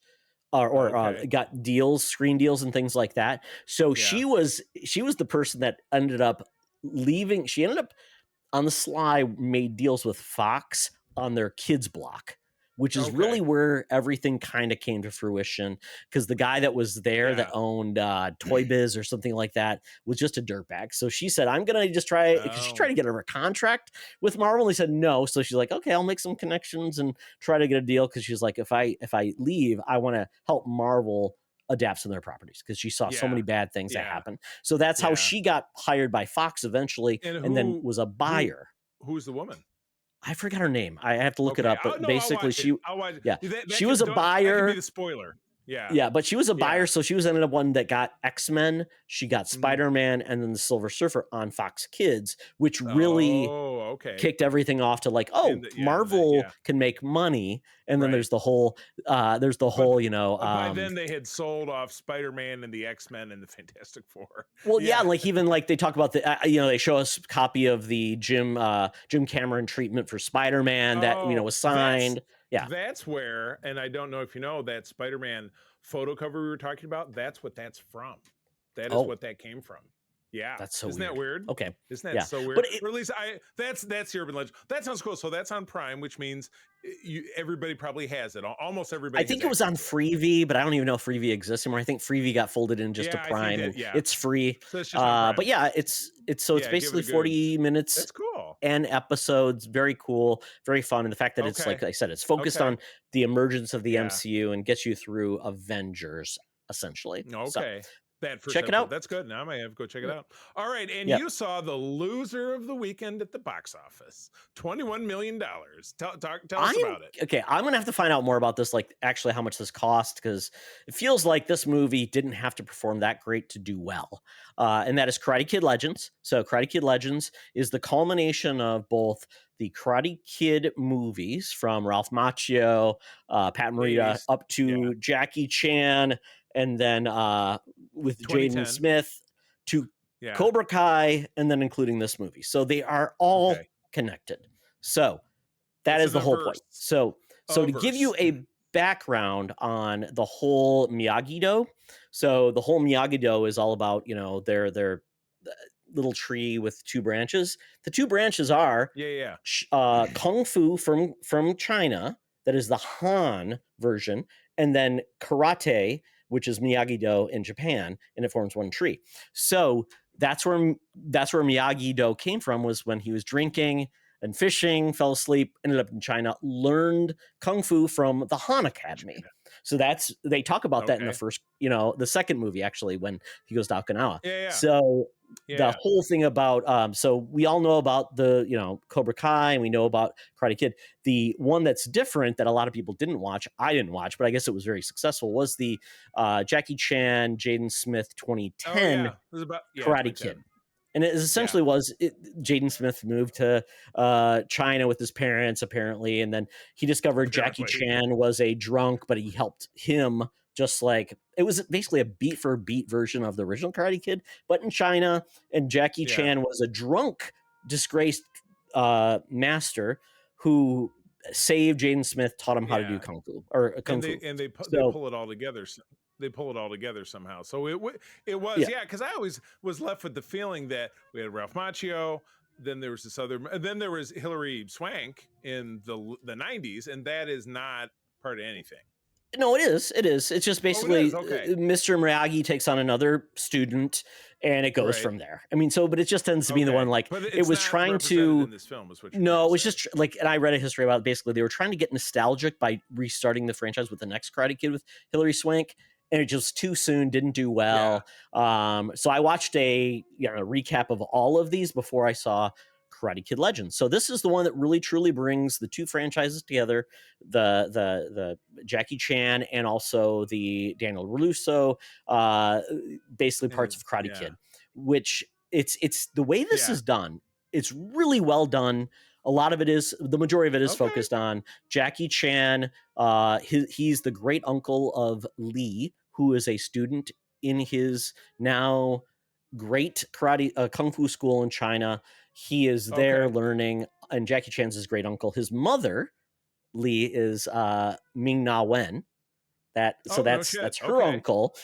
Got screen deals and things like that. So she was the person that ended up leaving. She ended up on the sly made deals with Fox on their kids block, which is really where everything kind of came to fruition, because the guy that was there that owned Toy Biz or something like that was just a dirtbag. So she said, I'm going to just try, because she's trying to get her a contract with Marvel. And he said no. So she's like, okay, I'll make some connections and try to get a deal. Because she's like, if I leave, I want to help Marvel adapt some of their properties, because she saw so many bad things that happened. So that's how she got hired by Fox eventually, and then was a buyer. Who's the woman? I forgot her name. I have to look it up, but basically she she was a buyer. That could be the spoiler. Yeah, but she was a buyer, so she was ended up one that got X-Men, she got Spider-Man, and then the Silver Surfer on Fox Kids, which really kicked everything off to like, Marvel can make money, and then there's the whole, by then they had sold off Spider-Man and the X-Men and the Fantastic Four. Well, like even like they talk about the, they show us a copy of the Jim Cameron treatment for Spider-Man that was signed. That's where, and I don't know if you know, that Spider-Man photo cover we were talking about, that's what that's from. That is what that came from. Yeah. That's so Isn't that weird? Okay. Isn't that so weird? But or at least that's the urban legend. That sounds cool. So that's on Prime, which means everybody probably has it. Almost everybody. I think it was on Freevee, but I don't even know if Freevee exists anymore. I think Freevee got folded in just to Prime. It's free. So it's just but it's basically 40 minutes. That's cool. And episodes, very cool, very fun. And the fact that it's, like I said, it's focused on the emergence of the MCU and gets you through Avengers, essentially. Okay. That first check it out. That's good. Now I may have to go check it out. All right. And you saw the loser of the weekend at the box office, $21 million. Tell us about it. Okay. I'm going to have to find out more about this, like actually how much this cost, because it feels like this movie didn't have to perform that great to do well. And that is Karate Kid Legends. So Karate Kid Legends is the culmination of both the Karate Kid movies from Ralph Macchio, Pat Morita, up to Jackie Chan, and then with Jaden Smith to Cobra Kai, and then including this movie. So they are all connected. So that is the whole point. So to give you a background on the whole Miyagi-Do. So the whole Miyagi-Do is all about, their little tree with two branches. The two branches are Kung Fu from China, that is the Han version, and then karate, which is Miyagi-Do in Japan, and it forms one tree. So that's where Miyagi-Do came from, was when he was drinking and fishing, fell asleep, ended up in China, learned Kung Fu from the Han Academy. So they talk about that in the first, the second movie, actually, when he goes to Okinawa. So the whole thing about, so we all know about the, Cobra Kai, and we know about Karate Kid. The one that's different that a lot of people didn't watch, I didn't watch, but I guess it was very successful, was the Jackie Chan, Jaden Smith 2010 It was about, Karate Kid. And it essentially Jaden Smith moved to China with his parents, apparently. And then he discovered Jackie Chan was a drunk, but he helped him, just like it was basically a beat for beat version of the original Karate Kid, but in China. And Jackie Chan was a drunk, disgraced master who saved Jaden Smith, taught him how to do Kung Fu or Kung Fu. And they pull it all together. They pull it all together somehow. So it was, because I always was left with the feeling that we had Ralph Macchio, then there was then there was Hilary Swank in the 90s, and that is not part of anything. No, it is. It's just basically Mr. Miyagi takes on another student, and it goes from there. I mean, but it just tends to be the one, like, it was trying to. In this film is what it was just like, and I read a history about it. Basically, they were trying to get nostalgic by restarting the franchise with the next Karate Kid with Hilary Swank, and it just too soon, didn't do well. So I watched a recap of all of these before I saw Karate Kid Legends. So this is the one that really truly brings the two franchises together, the Jackie Chan and also the Daniel LaRusso, basically parts of Karate Kid, which it's the way this is done. It's really well done. A lot of it is, the majority of it is focused on Jackie Chan. He's the great uncle of Lee, who is a student in his now great karate kung fu school in China. He is there learning, and Jackie Chan's his great uncle. His mother, Lee, is Ming Na Wen. That's her uncle.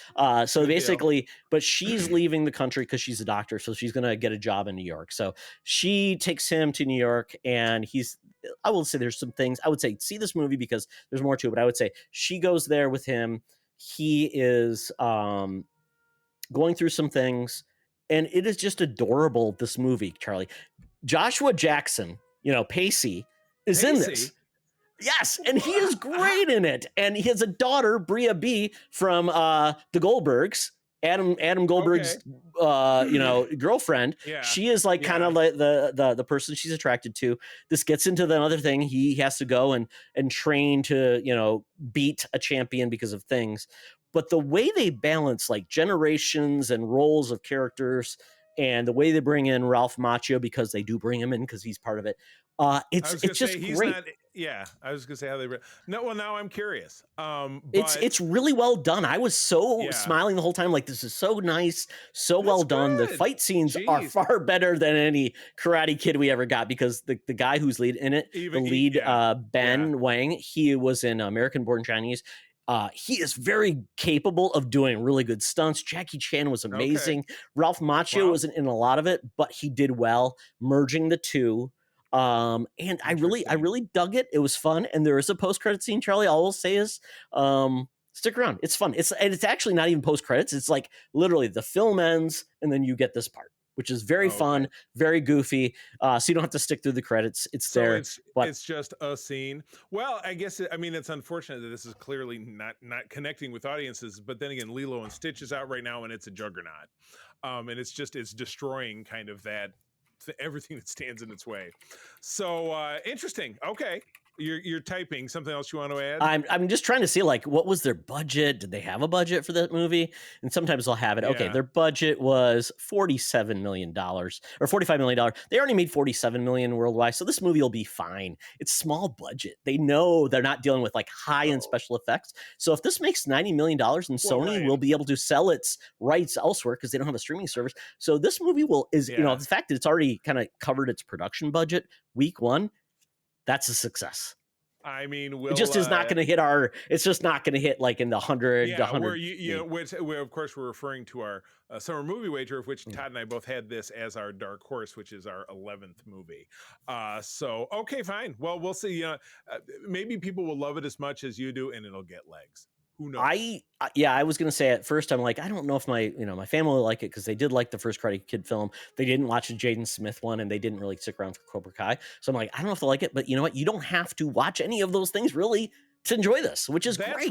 So basically, but she's leaving the country because she's a doctor, so she's gonna get a job in New York. So she takes him to New York, and I will say there's some things I would say see this movie because there's more to it. But I would say she goes there with him. He is going through some things, and it is just adorable. This movie, Charlie, Joshua Jackson, Pacey is in this. Yes, and he is great in it. And he has a daughter, Bria B, from the Goldbergs, Adam Goldberg's girlfriend. She is like kind of like the person she's attracted to. This gets into another thing. He has to go and train to beat a champion because of things. But the way they balance like generations and roles of characters, and the way they bring in Ralph Macchio, because they do bring him in because he's part of it. It's just great. I was gonna say how they. No, well, now I'm curious. It's really well done. I was so smiling the whole time. Like, this is so nice, so well done. The fight scenes are far better than any Karate Kid we ever got, because the guy who's lead in it, Ben Wang, he was in American Born Chinese. He is very capable of doing really good stunts. Jackie Chan was amazing. Ralph Macchio wasn't in a lot of it, but he did well merging the two. And I really dug it. It was fun. And there is a post-credit scene, Charlie. All I'll say is, stick around. It's fun. It's actually not even post-credits. It's like literally the film ends and then you get this part, which is very fun, very goofy. So you don't have to stick through the credits. It's just a scene. Well, I guess it's unfortunate that this is clearly not connecting with audiences. But then again, Lilo and Stitch is out right now, and it's a juggernaut. And it's destroying kind of that. Everything that stands in its way. So interesting. Okay, you're typing something else you want to add? I'm just trying to see, like, what was their budget? Did they have a budget for that movie? And sometimes they'll have it. Okay, their budget was $47 million or $45 million. They already made $47 million worldwide, so this movie will be fine. It's small budget. They know they're not dealing with like high-end special effects. So if this makes $90 million, and Sony will be able to sell its rights elsewhere because they don't have a streaming service. So this movie the fact that it's already kind of covered its production budget week one, that's a success. I mean, it just is not going to hit it's just not going to hit like in the 100. Where of course we're referring to our summer movie wager, of which Todd and I both had this as our dark horse, which is our 11th movie. So, okay, fine. Well, we'll see. Maybe people will love it as much as you do, and it'll get legs. Who knows? I was gonna say at first I'm like, I don't know if my family will like it because they did like the first Karate Kid film. They didn't watch the Jaden Smith one, and they didn't really stick around for Cobra Kai. So I'm like, I don't know if they'll like it, but you know what? You don't have to watch any of those things really to enjoy this, which is great.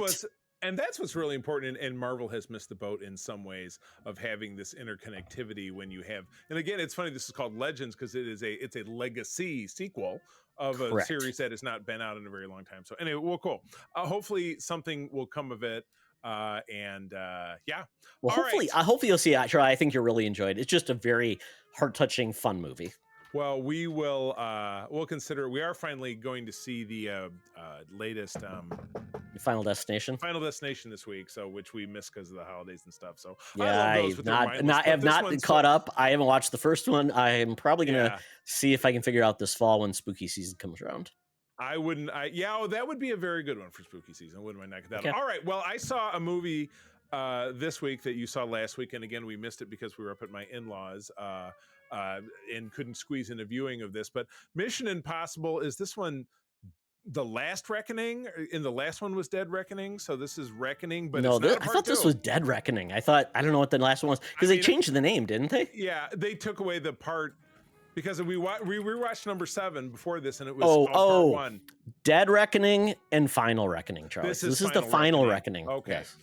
That's what's really important, and Marvel has missed the boat in some ways of having this interconnectivity when you have. And again, it's funny. This is called Legends because it's a legacy sequel of a Correct. series that has not been out in a very long time. So anyway, well, cool. Hopefully, something will come of it. Yeah. Well, hopefully you'll see it. Actually, I think you'll really enjoy it. It's just a very heart-touching, fun movie. Well, we will. We'll consider. We are finally going to see the latest Final Destination. Final Destination this week, so which we missed because of the holidays and stuff. So yeah, I have not caught up. I haven't watched the first one. I am probably gonna see if I can figure out this fall when spooky season comes around. I wouldn't. That would be a very good one for spooky season. I wouldn't mind knocking that out. All right. Well, I saw a movie this week that you saw last week, and again, we missed it because we were up at my in-laws and couldn't squeeze in a viewing of this. But Mission Impossible, is this one The Last Reckoning? And the last one was Dead Reckoning, so this is Reckoning. But no, I thought this was Dead Reckoning. I don't know what the last one was because they changed the name, didn't they? Yeah, they took away the part. Because we rewatched number 7 before this, and it was part 1. Dead Reckoning and Final Reckoning, Charles. This is the Final Reckoning. Okay. Yes.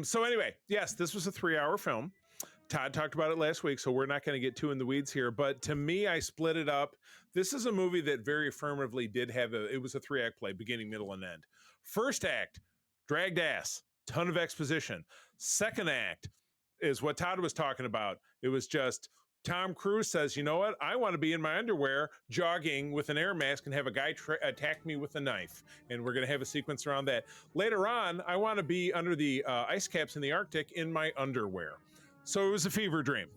So anyway, yes, this was a 3-hour film. Todd talked about it last week, so we're not going to get too in the weeds here. But to me, I split it up. This is a movie that very affirmatively did have it was a 3-act play, beginning, middle, and end. First act, dragged ass, ton of exposition. Second act is what Todd was talking about. It was just Tom Cruise says, you know what? I want to be in my underwear jogging with an air mask and have a guy attack me with a knife. And we're going to have a sequence around that. Later on, I want to be under the ice caps in the Arctic in my underwear. So it was a fever dream.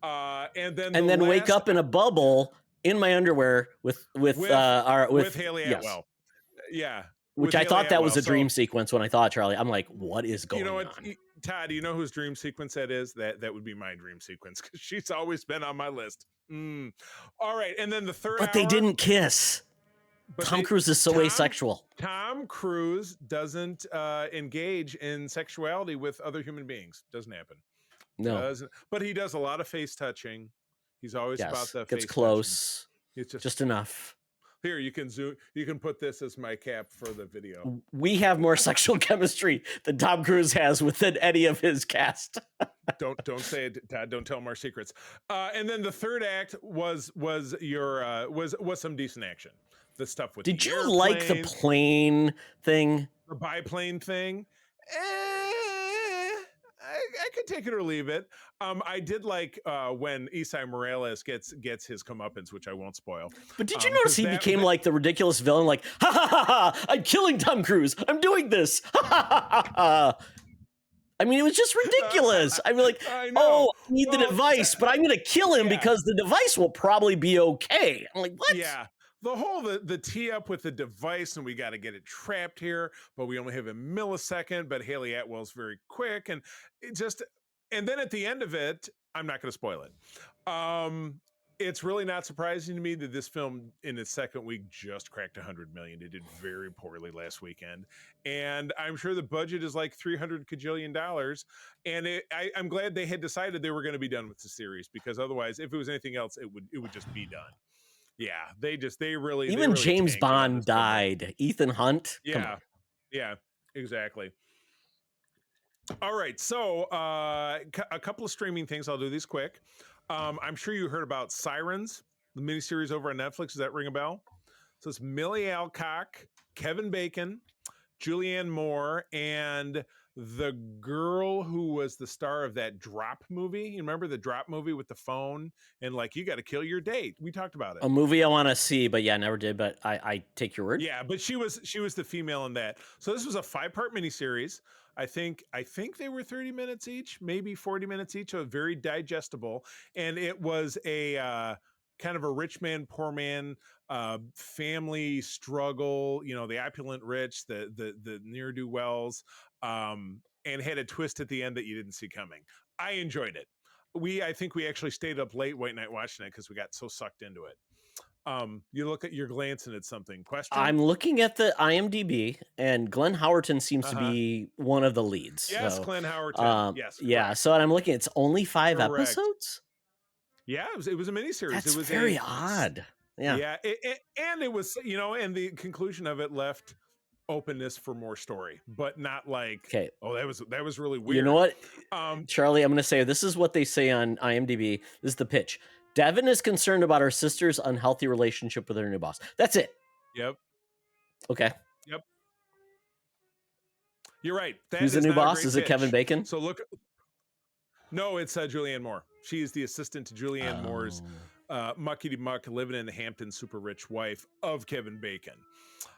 And then wake up in a bubble in my underwear with Haley Atwell. Yeah. Which I thought that was a dream sequence when I thought, Charlie, I'm like, what is going on? Todd, do you know whose dream sequence that is? That would be my dream sequence because she's always been on my list. All right. And then the third But they didn't kiss. Tom Cruise is so asexual. Tom Cruise doesn't engage in sexuality with other human beings. Doesn't happen. No. But he does a lot of face touching. He's always about the gets face close. It's just enough. Here, you can zoom. You can put this as my cap for the video. We have more sexual chemistry than Tom Cruise has within any of his cast. Don't say it, Todd. Don't tell him our secrets. And then the third act was some decent action. The stuff with. Did you like the plane thing? The biplane thing? I could take it or leave it. I did like when Isai Morales gets his comeuppance, which I won't spoil. But did you notice he became like the ridiculous villain? Like, ha ha ha ha! I'm killing Tom Cruise. I'm doing this. Ha ha ha ha! I mean, it was just ridiculous. I mean, like, I need the device, but I'm going to kill him because the device will probably be okay. I'm like, what? Yeah. The whole the tee up with the device, and we got to get it trapped here, but we only have a millisecond. But Haley Atwell's very quick, and and then at the end of it, I'm not going to spoil it. It's really not surprising to me that this film in its second week just cracked 100 million. It did very poorly last weekend, and I'm sure the budget is like $300 kajillion. And I'm glad they had decided they were going to be done with the series, because otherwise, if it was anything else, it would just be done. Yeah, they really even James Bond died. Ethan Hunt. Yeah, exactly. All right, so a couple of streaming things. I'll do these quick. I'm sure you heard about Sirens, the miniseries over on Netflix. Does that ring a bell? So it's Millie Alcock, Kevin Bacon, Julianne Moore, and the girl who was the star of that Drop movie. You remember the Drop movie with the phone and like, you got to kill your date. We talked about it. A movie I want to see, but never did. But I take your word. Yeah, but she was the female in that. So this was a 5-part miniseries. I think they were 30 minutes each, maybe 40 minutes each. So very digestible. And it was a kind of a rich man, poor man family struggle. You know, the opulent rich, the ne'er-do-wells. And had a twist at the end that you didn't see coming. I enjoyed it. I think we actually stayed up late White Night watching it because we got so sucked into it. You're glancing at something. Question? I'm looking at the IMDb, and Glenn Howerton seems to be one of the leads. Yes, So, Glenn Howerton. Yes, yeah. correct. So I'm looking. It's only 5 Correct. episodes. Yeah, it was a miniseries. That's It was very odd. Yeah. Yeah, and it was, and the conclusion of it left openness for more story, but not like, Okay. oh, that was really weird. You know what, Um, Charlie? I'm going to say this is what they say on IMDb. This is the pitch. Devin is concerned about her sister's unhealthy relationship with her new boss. That's it. Yep. Okay. Yep. You're right. Who's the new boss? Is it Kevin Bacon? So look. No, it's Julianne Moore. She is the assistant to Julianne Moore's muckety muck living in the Hampton super rich wife of Kevin Bacon.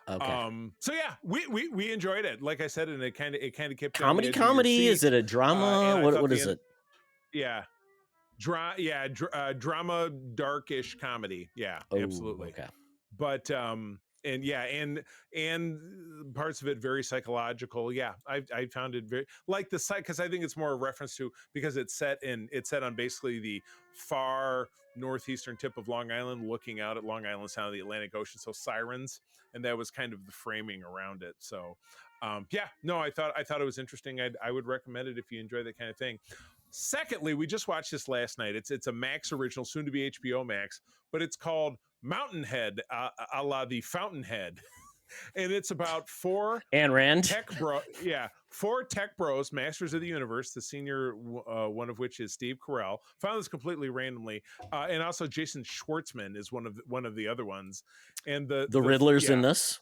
Okay. So yeah, we enjoyed it. Like I said, and it kind of kept comedy. Is it a drama? What is it? Yeah. Drama, darkish comedy. Yeah, absolutely. Okay. But and yeah, and parts of it very psychological. Yeah, I found it very like the site, because I think it's more a reference to, because it's set on basically the far northeastern tip of Long Island, looking out at Long Island Sound of the Atlantic Ocean. So Sirens, and that was kind of the framing around it. So yeah, no, I thought it was interesting. I would recommend it if you enjoy that kind of thing. Secondly, we just watched this last night. It's a Max original, soon to be HBO Max, but it's called Mountainhead, a la the Fountainhead. And it's about four tech bros, masters of the universe, the senior one of which is Steve Carell. Found this completely randomly. And also Jason Schwartzman is one of the other ones. And the Riddler's in this.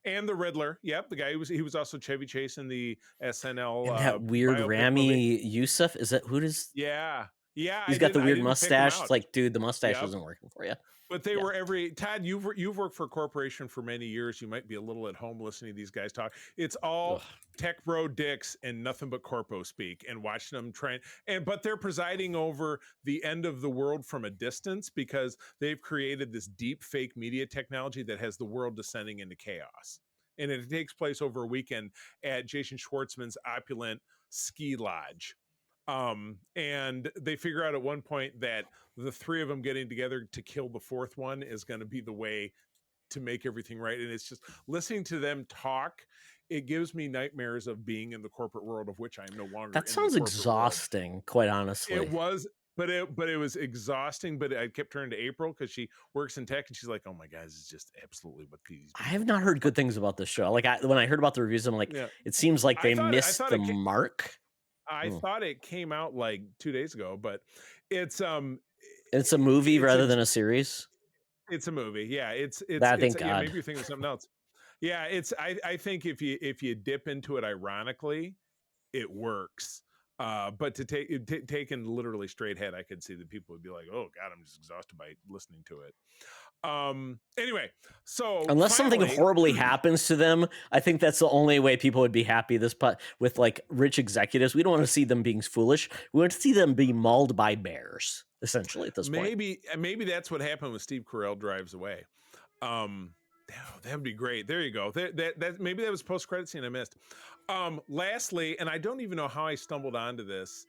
And the Riddler, yep, the guy he was also Chevy Chase in the SNL. And that weird Rami Youssef, is that who does? Yeah. He's got the weird mustache. It's like, dude, the mustache isn't working for you. But they were Todd, you've worked for a corporation for many years. You might be a little at home listening to these guys talk. It's all tech bro dicks and nothing but corpo speak, and watching them train. But they're presiding over the end of the world from a distance, because they've created this deep fake media technology that has the world descending into chaos. And it takes place over a weekend at Jason Schwartzman's opulent ski lodge. And they figure out at one point that the three of them getting together to kill the fourth one is going to be the way to make everything right. And it's just listening to them talk, it gives me nightmares of being in the corporate world, of which I am no longer. That sounds exhausting, world. Quite honestly. It was, but it was exhausting. But I kept turning to April, because she works in tech, and she's like, "Oh my God, this is just absolutely what these." I have not heard good things about this show. Like when I heard about the reviews, I'm like, it seems like they missed the mark. I thought it came out like 2 days ago, but it's a movie rather than a series. It's a movie. Yeah, it's thank God. Maybe you're thinking of something else. Yeah, I think if you dip into it ironically, it works. But to taken literally straight head, I could see that people would be like, "Oh God, I'm just exhausted by listening to it." Anyway, so unless something horribly happens to them, I think that's the only way people would be happy with like rich executives. We don't want to see them being foolish. We want to see them be mauled by bears, essentially, at this point. Maybe that's what happened when Steve Carell drives away. That would be great. There you go. That maybe that was post-credit scene I missed. Lastly, and I don't even know how I stumbled onto this,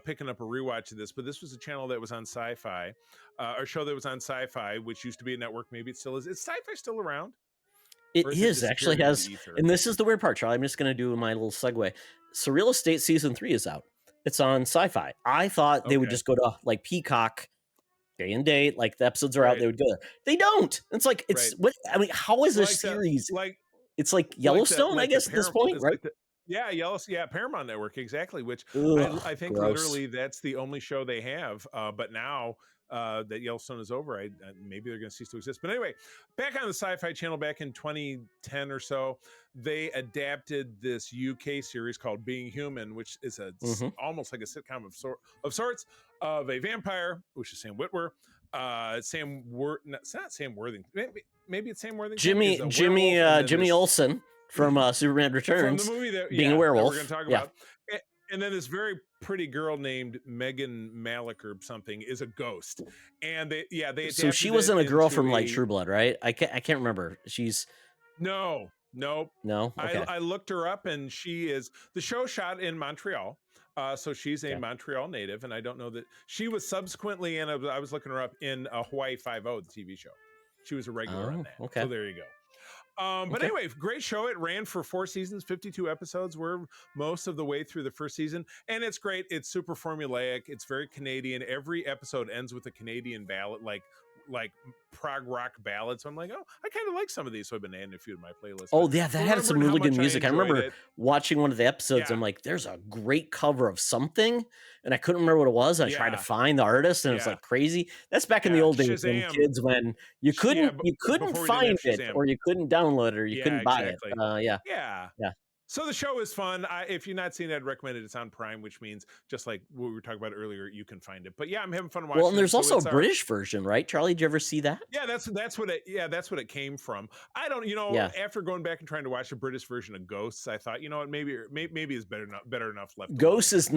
picking up a rewatch of this, but this was a channel that was on Sci-Fi, a show that was on Sci-Fi, which used to be a network. Maybe it still is. Is Sci-Fi still around? It is actually has, and this is the weird part, Charlie. I'm just going to do my little segue. Surreal Estate season 3 is out. It's on Sci-Fi. I thought they would just go to like Peacock, day and date, like the episodes are out, they would go there. They don't. It's like what I mean, how is this series it's like Yellowstone, I guess, at this point, right? Paramount Network, exactly. Which I think literally that's the only show they have. But now that Yellowstone is over, maybe they're going to cease to exist. But anyway, back on the Sci-Fi Channel, back in 2010 or so, they adapted this UK series called Being Human, which is almost like a sitcom of sorts, of a vampire, which is Sam Witwer. It's not Sam Worthington. Maybe it's Sam Worthington. Jimmy Olsen from Superman Returns, from the movie being a werewolf. We're going to talk about. And then this very pretty girl named Megan Malik or something is a ghost. And they so she wasn't a girl from like True Blood, right? I can't remember. She's no. Okay. I looked her up, and she is the show shot in Montreal. So she's a Montreal native, and I don't know that she was subsequently, and I was looking her up in Hawaii Five-0, the TV show. She was a regular on that. Okay. So there you go. But Okay. anyway, great show. It ran for 4 seasons, 52 episodes. We're most of the way through the first season, and it's great. It's super formulaic. It's very Canadian. Every episode ends with a Canadian ballad, like prog rock ballad. So I'm like, oh, I kind of like some of these. So I've been adding a few to my playlist. Oh But yeah, that had some remembering how really good much music. I enjoyed remember it. watching one of the episodes. Yeah. I'm like, there's a great cover of something, and I couldn't remember what it was. I tried to Yeah. find the artist, and it was Yeah. like crazy. That's back in the Yeah. old days Shazam. when you couldn't before we didn't find have it, Shazam. or you couldn't download it, or you Yeah, couldn't buy exactly. it. Yeah. Yeah. So the show is fun. If you're not seeing it, I'd recommend it. It's on Prime, which means just like what we were talking about earlier, you can find it. But yeah, I'm having fun watching. Well, and there's it. also it's a British version, right? Charlie, did you ever see that? Yeah, that's what it came from. I don't, after going back and trying to watch the British version of Ghosts, I thought, maybe it's better enough left. Ghosts alone. is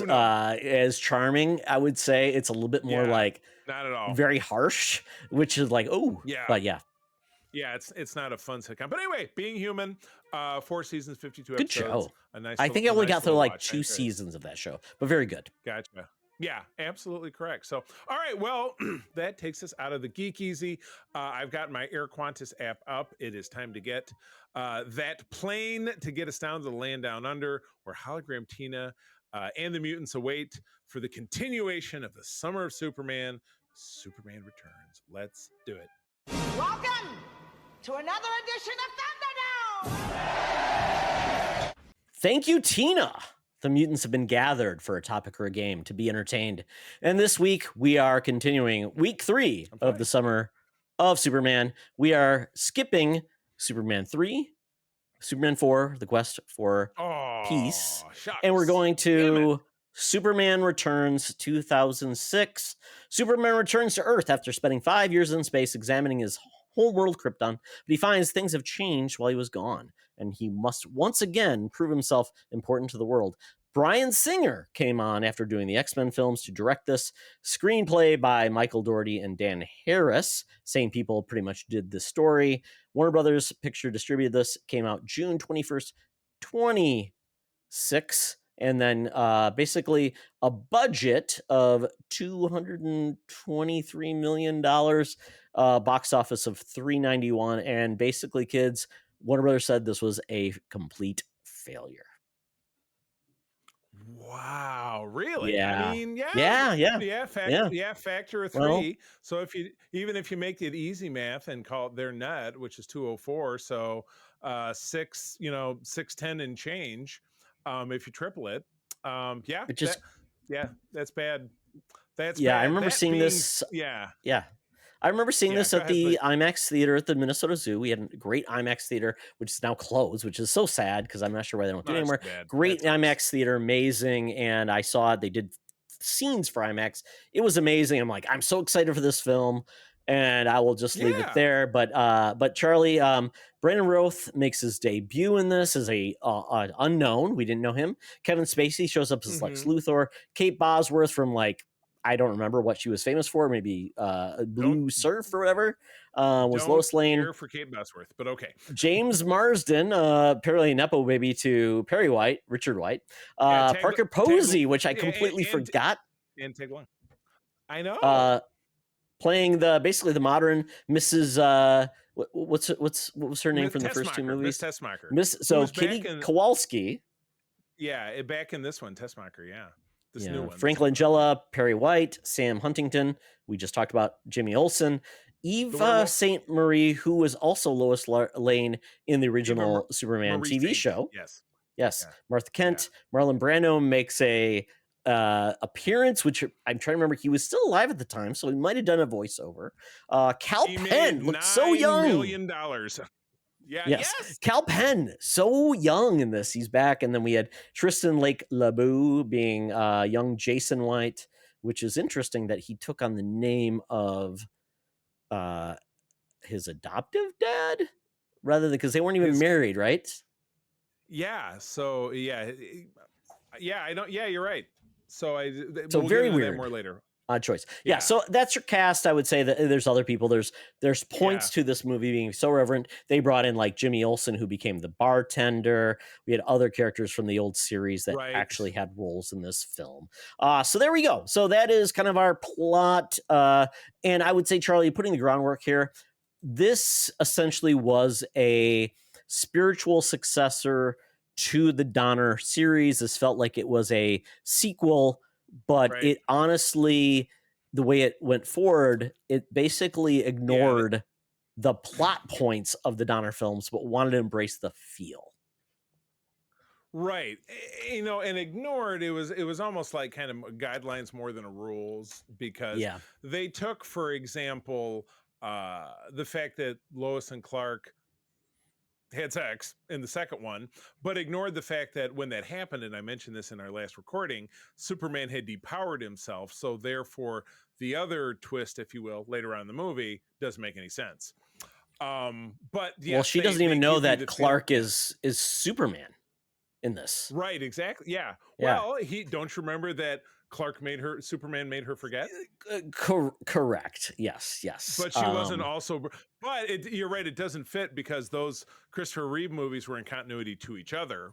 not as charming. I would say it's a little bit more like not at all very harsh, which is like but yeah. Yeah, it's not a fun sitcom. But anyway, Being Human, 4 seasons, 52 Good episodes. show. A nice. I think I only got through like watch. 2 seasons of that show, but very good. Gotcha. Yeah, absolutely correct. So, all right, well, that takes us out of the Geek Easy. I've got my Air Qantas app up. It is time to get that plane to get us down to the land down under, where Hologram Tina and the mutants await for the continuation of the Summer of Superman. Superman Returns. Let's do it. Welcome to another edition of Thunderdome! Thank you, Tina. The mutants have been gathered for a topic or a game to be entertained. And this week, we are continuing week 3 of the Summer of Superman. We are skipping Superman 3, Superman 4, The Quest for Peace. Shucks. And we're going to Superman Returns 2006. Superman returns to Earth after spending 5 years in space examining his whole world, Krypton, but he finds things have changed while he was gone, and he must once again prove himself important to the world. Bryan Singer came on after doing the X-Men films to direct this. Screenplay by Michael Dougherty and Dan Harris. Same people pretty much did the story. Warner Brothers Picture distributed this. Came out June 21st, 2006. And then basically a budget of $223 million, box office of $391. And basically, kids, Warner Brothers said this was a complete failure. Wow, really? Yeah. I mean, factor of 3. Well, so even if you make it easy math and call it their net, which is 204, so 610 and change. If you triple it, that's bad. That's bad. I remember seeing this. Yeah. I remember seeing this at the IMAX theater at the Minnesota Zoo. We had a great IMAX theater, which is now closed, which is so sad because I'm not sure why they don't do it anymore. Great IMAX theater, amazing. And I saw it. They did scenes for IMAX. It was amazing. I'm like, I'm so excited for this film. And I will just leave it there. But Charlie, Brandon Roth makes his debut in this as a unknown. We didn't know him. Kevin Spacey shows up as Lex Luthor. Kate Bosworth from I don't remember what she was famous for. Maybe Blue Surf or whatever. Was Lois Lane. Here for Kate Bosworth, but okay. James Marsden, apparently nepo baby to Richard White. Parker Posey, which I completely forgot. And Tag Long. I know. Playing basically the modern Mrs. What was her name from the first 2 movies? Miss Tessmacher. Kitty Kowalski. Yeah, back in this one, Tessmacher. Yeah. This new one. Frank Langella, Perry White, Sam Huntington. We just talked about Jimmy Olsen. Eva St. Marie, who was also Lois Lane in the original Superman TV show. Yes. Yeah. Martha Kent. Marlon Brando makes a appearance, which I'm trying to remember. He was still alive at the time, so he might have done a voiceover. Cal Penn looked so young. $9 million. Yeah. Yes. Cal Penn, so young in this. He's back. And then we had Tristan Lake LeBeau being young Jason White, which is interesting that he took on the name of his adoptive dad rather than because they weren't even married, right? Yeah. So I don't. Yeah, you're right. So we'll very weird. That more later. Odd choice. Yeah, so that's your cast. I would say that there's other people. There's points to this movie being so reverent. They brought in Jimmy Olsen, who became the bartender. We had other characters from the old series that actually had roles in this film. So there we go. So that is kind of our plot. And I would say, Charlie, putting the groundwork here, this essentially was a spiritual successor to the Donner series. This felt like it was a sequel, but Right. it honestly, the way it went forward, it basically ignored the plot points of the Donner films, but wanted to embrace the feel. Right. You know, and ignored, it was almost like kind of guidelines more than a rules, because Yeah. they took, for example, the fact that Lois and Clark had sex in the second one, but ignored the fact that when that happened, and I mentioned this in our last recording, Superman had depowered himself. So therefore, the other twist, if you will, later on in the movie doesn't make any sense. But yes, Well, she doesn't they even know give you that the Clark feel- is Superman in this. Right, exactly. Yeah. Yeah. Well, don't you remember that Superman made her forget? Correct. Yes. Yes. But she wasn't also. But you're right. It doesn't fit because those Christopher Reeve movies were in continuity to each other.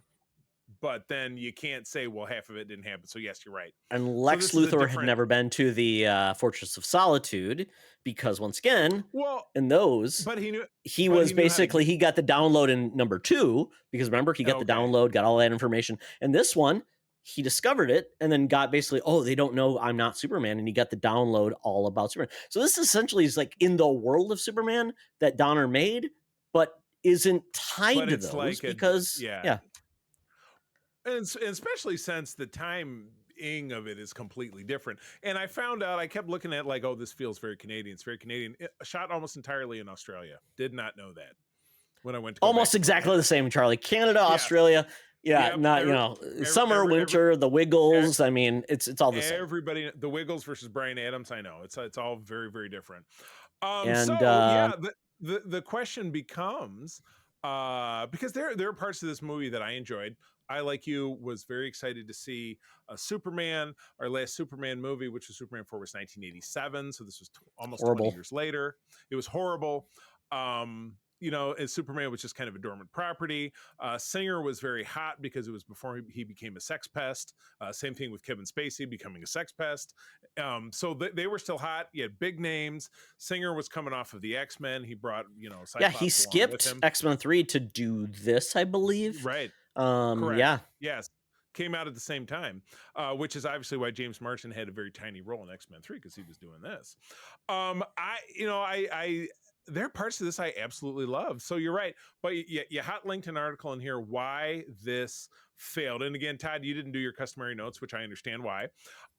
But then you can't say, well, half of it didn't happen. So yes, you're right. And So Lex this is a Luthor had different- never been to the Fortress of Solitude because, once again, Well, in those, but he knew. he but was he knew how to basically, he got the download in number 2 because remember, he got the Okay. download, got all that information. And this one, he discovered it and then got basically, oh, they don't know I'm not Superman. And he got the download all about Superman. So this essentially is like in the world of Superman that Donner made, but isn't tied But to it's those like because, yeah. And especially since the timing of it is completely different. And I found out, I kept looking at like, oh, this feels very Canadian. It's very Canadian. Shot almost entirely in Australia. Did not know that when I went to go almost back and look exactly at the it. same, Charlie. Canada, Australia. Yeah, Yep, not, summer, winter, the Wiggles. I mean, it's all the same. Everybody, the Wiggles versus Bryan Adams. I know it's all very, very different. And, So yeah, the question becomes, because there are parts of this movie that I enjoyed. I, like you, was very excited to see Superman. Our last Superman movie, which was Superman 4, was 1987. So this was almost Horrible. 20 years later. It was horrible. As Superman was just kind of a dormant property. Singer was very hot because it was before he became a sex pest. Same thing with Kevin Spacey becoming a sex pest. So they were still hot. He had big names. Singer was coming off of the X-Men. He brought, Cyclops yeah, he along with skipped him. X-Men 3 to do this, I believe. Right. Correct. Yeah. Yes. Came out at the same time, which is obviously why James Marsden had a very tiny role in X-Men 3 because he was doing this. There are parts of this I absolutely love. So you're right, but you hot linked an article in here why this failed. And again, Todd, you didn't do your customary notes, which I understand why.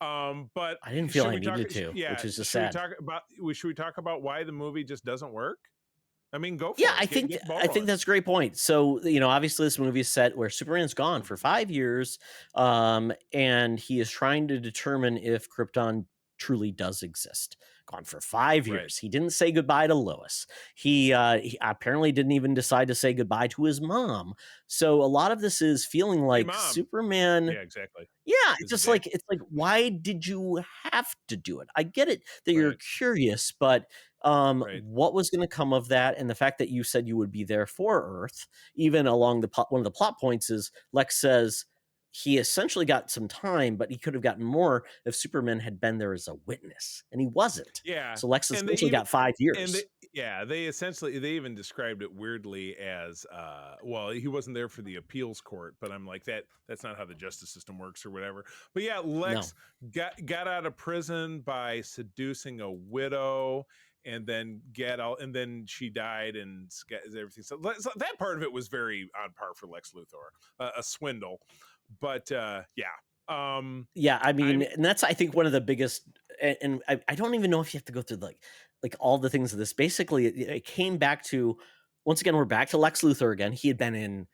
But I didn't feel I needed to, which is just sad. Should we talk about why the movie just doesn't work? I mean, go for Yeah, it. I think that's a great point. So, obviously this movie is set where Superman's gone for 5 years, and he is trying to determine if Krypton truly does exist. Gone for 5 years. Right. He didn't say goodbye to Lois. He apparently didn't even decide to say goodbye to his mom. So a lot of this is feeling like Mom. Superman. Yeah, exactly. Yeah, Is it's just it like, why did you have to do it? I get it that you're Right. curious, but Right. what was going to come of that? And the fact that you said you would be there for Earth, even along one of the plot points is Lex says he essentially got some time, but he could have gotten more if Superman had been there as a witness, and he wasn't. Yeah. So Lex And they essentially even- got 5 years. And they even described it weirdly as he wasn't there for the appeals court, but I'm like, that's not how the justice system works or whatever. But yeah, Lex got out of prison by seducing a widow and then then she died and everything. So that part of it was very on par for Lex Luthor, a swindle. But yeah. I mean, and that's, I think, one of the biggest, and I don't even know if you have to go through like all the things of this. Basically, it came back to, once again, we're back to Lex Luthor again. He had been in,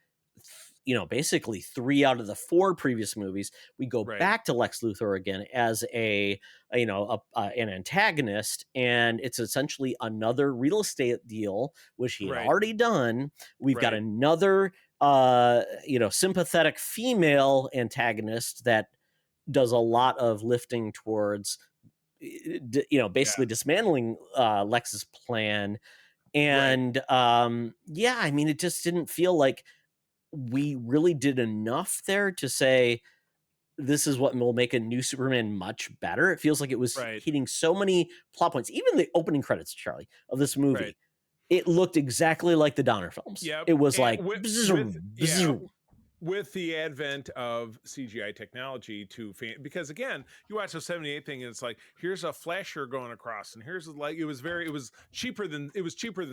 basically 3 out of the 4 previous movies. We go back to Lex Luthor again as an antagonist, and it's essentially another real estate deal, which he had already done. We've got another sympathetic female antagonist that does a lot of lifting towards basically dismantling Lex's plan. And I mean, it just didn't feel like we really did enough there to say this is what will make a new Superman much better. It feels like it was hitting so many plot points. Even the opening credits, Charlie, of this movie it looked exactly like the Donner films. Yep. It was And like with the advent of CGI technology because again, you watch the 78 thing and it's like, here's a flasher going across and here's like, it was cheaper than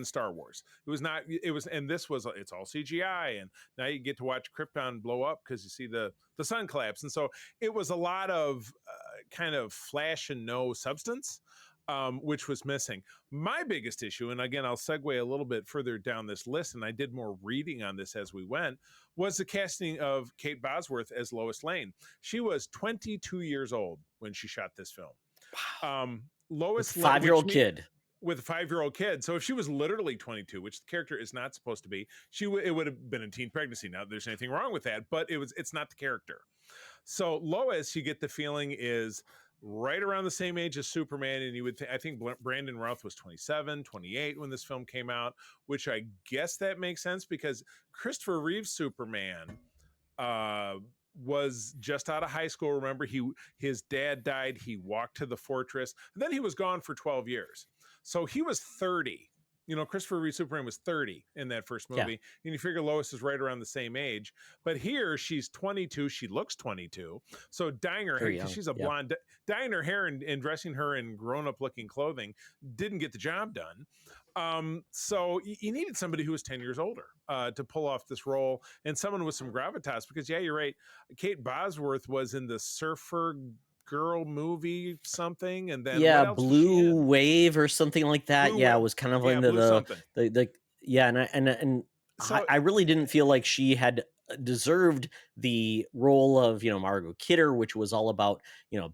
Star Wars. And this was, it's all CGI. And now you get to watch Krypton blow up because you see the sun collapse. And so it was a lot of kind of flash and no substance. Which was missing. My biggest issue, and again, I'll segue a little bit further down this list, and I did more reading on this as we went, was the casting of Kate Bosworth as Lois Lane. She was 22 years old when she shot this film. Lois, with a 5-year-old kid. With a 5-year-old kid. So if she was literally 22, which the character is not supposed to be, it would have been a teen pregnancy. Now, there's anything wrong with that, but it's not the character. So Lois, you get the feeling, is right around the same age as Superman, and you would I think Brandon Routh was 27, 28 when this film came out, which I guess that makes sense because Christopher Reeve's Superman was just out of high school. Remember, his dad died, he walked to the fortress, and then he was gone for 12 years. So he was 30. Christopher Reeve Superman was 30 in that first movie. Yeah. And you figure Lois is right around the same age. But here she's 22. She looks 22. So dyeing her hair, she's a blonde, dyeing her hair and dressing her in grown-up looking clothing didn't get the job done. So you needed somebody who was 10 years older to pull off this role, and someone with some gravitas, because you're right. Kate Bosworth was in the Surfer Girl movie something, and then Blue Wave or something like that. It was kind of into the so, I really didn't feel like she had deserved the role of Margot Kidder, which was all about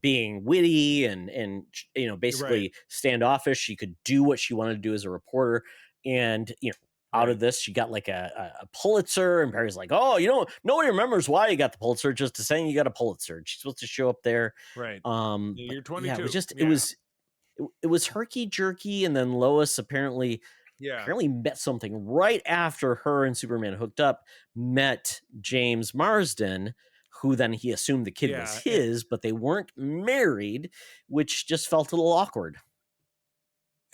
being witty and basically standoffish. She could do what she wanted to do as a reporter, and out of this, she got like a Pulitzer, and Barry's like, "Oh, nobody remembers why you got the Pulitzer, just to saying you got a Pulitzer." She's supposed to show up there, right? You're 22. Yeah, it was herky jerky, and then Lois apparently met something right after her and Superman hooked up. Met James Marsden, who then he assumed the kid was his, but they weren't married, which just felt a little awkward.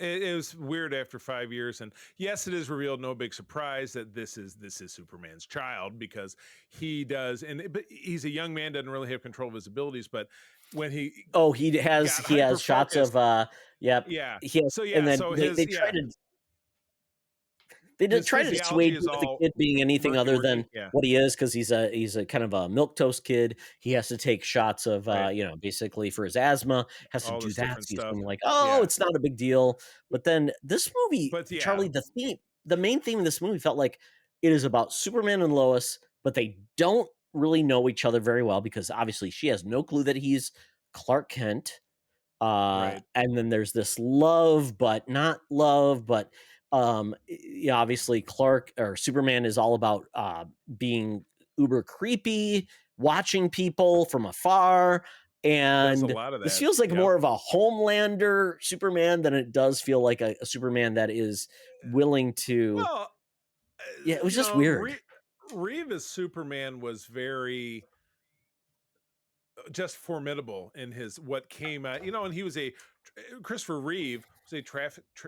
It was weird after 5 years, and yes, it is revealed, no big surprise, that this is Superman's child, because he does, but he's a young man, doesn't really have control of his abilities, but when he has shots of they did try to dissuade the kid being anything other than what he is, because he's a kind of a milquetoast kid. He has to take shots of basically for his asthma, has to do that. He's like, it's not a big deal. But then this movie, Charlie, the main theme of this movie felt like it is about Superman and Lois, but they don't really know each other very well, because obviously she has no clue that he's Clark Kent. And then there's this love, but not love, but obviously Clark or Superman is all about being uber creepy, watching people from afar, and this feels like more of a Homelander Superman than it does feel like a Superman that is willing to. It was just weird. Reeve as Superman was very just formidable in what came out, and he was Christopher Reeve was a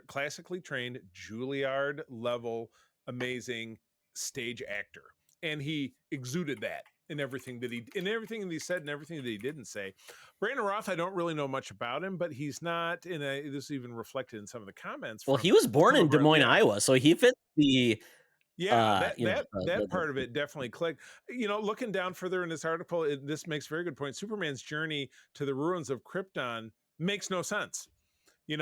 classically trained Juilliard level amazing stage actor, and he exuded that in everything that he said and everything that he didn't say. Brandon Routh, I don't really know much about him, but he's not this is even reflected in some of the comments. Well, he was born in Des Moines, Iowa, so he fits the that part of it definitely clicked. Looking down further in this article, this makes very good point. Superman's journey to the ruins of Krypton makes no sense. It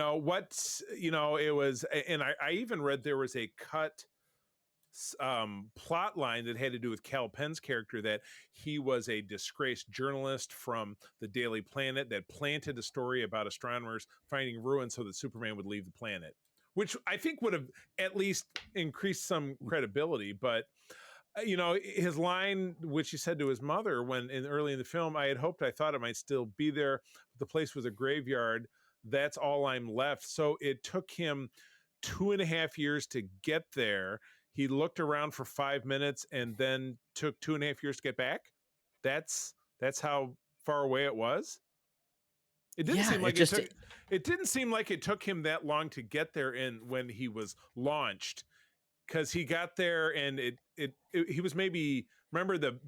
was, and I even read there was a cut plot line that had to do with Cal Penn's character, that he was a disgraced journalist from the Daily Planet that planted a story about astronomers finding ruins so that Superman would leave the planet, which I think would have at least increased some credibility. But his line, which he said to his mother early in the film, I thought it might still be there. The place was a graveyard. That's all I'm left. So it took him 2.5 years to get there. He looked around for 5 minutes and then took 2.5 years to get back. That's how far away it was. It didn't Yeah, seem it like just it didn't seem like it took him that long to get there in when he was launched, because he got there and he was maybe, remember the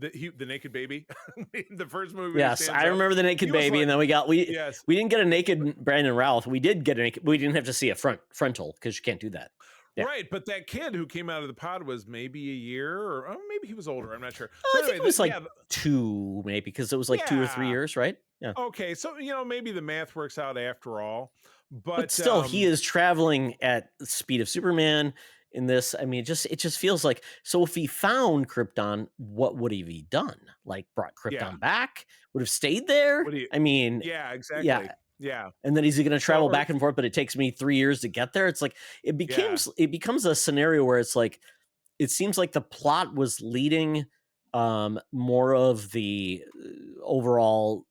naked baby the first movie when he yes, stands I up, remember the naked he was baby, like, and then we yes, didn't get a naked Brandon Routh. We did get a naked. We didn't have to see a frontal because you can't do that. Yeah. right, but that kid who came out of the pod was maybe a year, or maybe he was older, I'm not sure. Oh, So I think anyway, it was like yeah, 2, maybe, because it was like 2 or 3 yeah, years, right? Yeah. okay, so maybe the math works out after all, But but still, he is traveling at the speed of Superman in this. I mean, it just feels like, so if he found Krypton, what would he have done? Like brought yeah, Krypton back? Would have stayed there? what do you, I mean, yeah, exactly, yeah. yeah, And then is he going to so, travel or, back and forth? But it takes me 3 years to get there. It's like it yeah, becomes a scenario where it's like it seems like the plot was leading more of the overall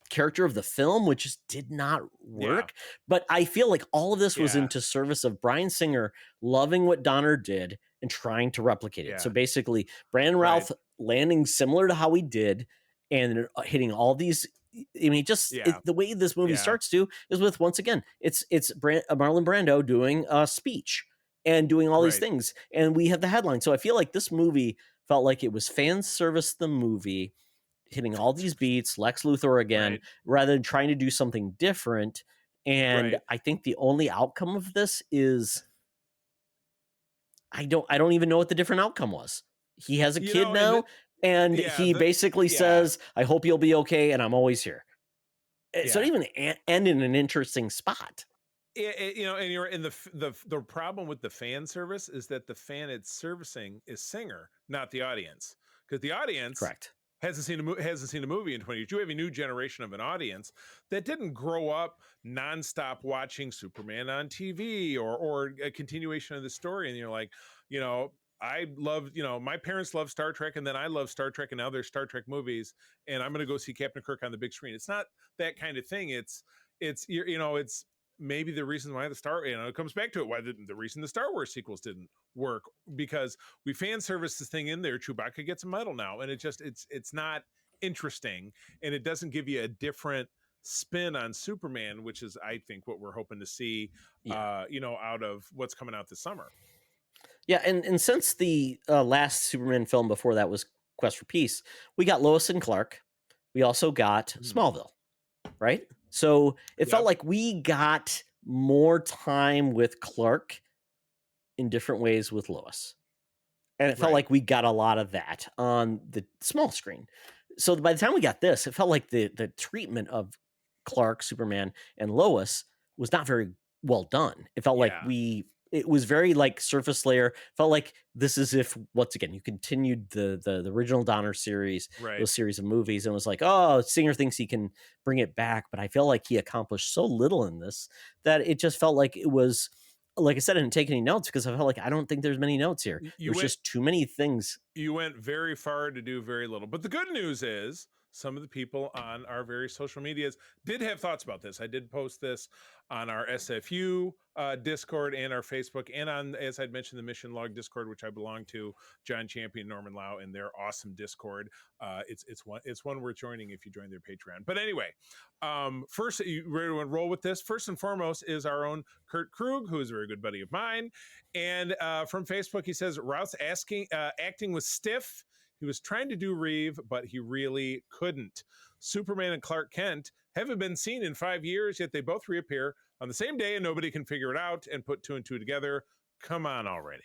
character of the film, which just did not work. yeah, But I feel like all of this was yeah, into service of Bryan Singer loving what Donner did and trying to replicate it. So yeah, basically, Brandon right, Routh landing similar to how he did and hitting all these. I mean, yeah, the way this movie yeah, starts to is with, once again, it's Marlon Brando doing a speech and doing all these right, things, and we have the headline. So I feel like this movie felt like it was fan service the movie, hitting all these beats, Lex Luthor again, right, rather than trying to do something different. And right. I think the only outcome of this is I don't even know what the different outcome was. He has a kid And now, and yeah, he basically yeah, says, "I hope you'll be okay, and I'm always here." So yeah. it even end in an interesting spot. And you're in the problem with the fan service is that the fan it's servicing is Singer, not the audience, because the audience Correct. hasn't seen a movie in 20 years. You have a new generation of an audience that didn't grow up nonstop watching Superman on TV or a continuation of the story, and you're like, you know. I love, my parents love Star Trek, and then I love Star Trek, and now there's Star Trek movies, and I'm going to go see Captain Kirk on the big screen. It's not that kind of thing. It's it's maybe the reason why it comes back to it, why the reason the Star Wars sequels didn't work, because we fan service this thing in there. Chewbacca gets a medal now, and it's not interesting, and it doesn't give you a different spin on Superman, which is, I think, what we're hoping to see, Yeah. out of what's coming out this summer. Yeah, and since the last Superman film before that was Quest for Peace, we got Lois and Clark. We also got Smallville, right? So it felt Yep. like we got more time with Clark in different ways with Lois. And it felt Right. like we got a lot of that on the small screen. So by the time we got this, it felt like the treatment of Clark, Superman, and Lois was not very well done. It felt like Yeah. it was very like surface layer. Felt like this is if, once again, you continued the original Donner series, Right. those series of movies, and was like, oh, Singer thinks he can bring it back. But I feel like he accomplished so little in this that it just felt like it was, like I said, I didn't take any notes because I felt like I don't think there's many notes here. There's just too many things. You went very far to do very little. But the good news is some of the people on our various social medias did have thoughts about this. I did post this on our SFU Discord and our Facebook, and on, as I'd mentioned, the Mission Log Discord, which I belong to, John Champion, Norman Lau, and their awesome Discord. It's one worth joining if you join their Patreon. But anyway, first, you ready to roll with this? First and foremost is our own Kurt Krug, who is a very good buddy of mine. And from Facebook, he says, Routh's acting was stiff. He was trying to do Reeve, but he really couldn't. Superman and Clark Kent haven't been seen in 5 years, yet they both reappear on the same day and nobody can figure it out and put two and two together. Come on already.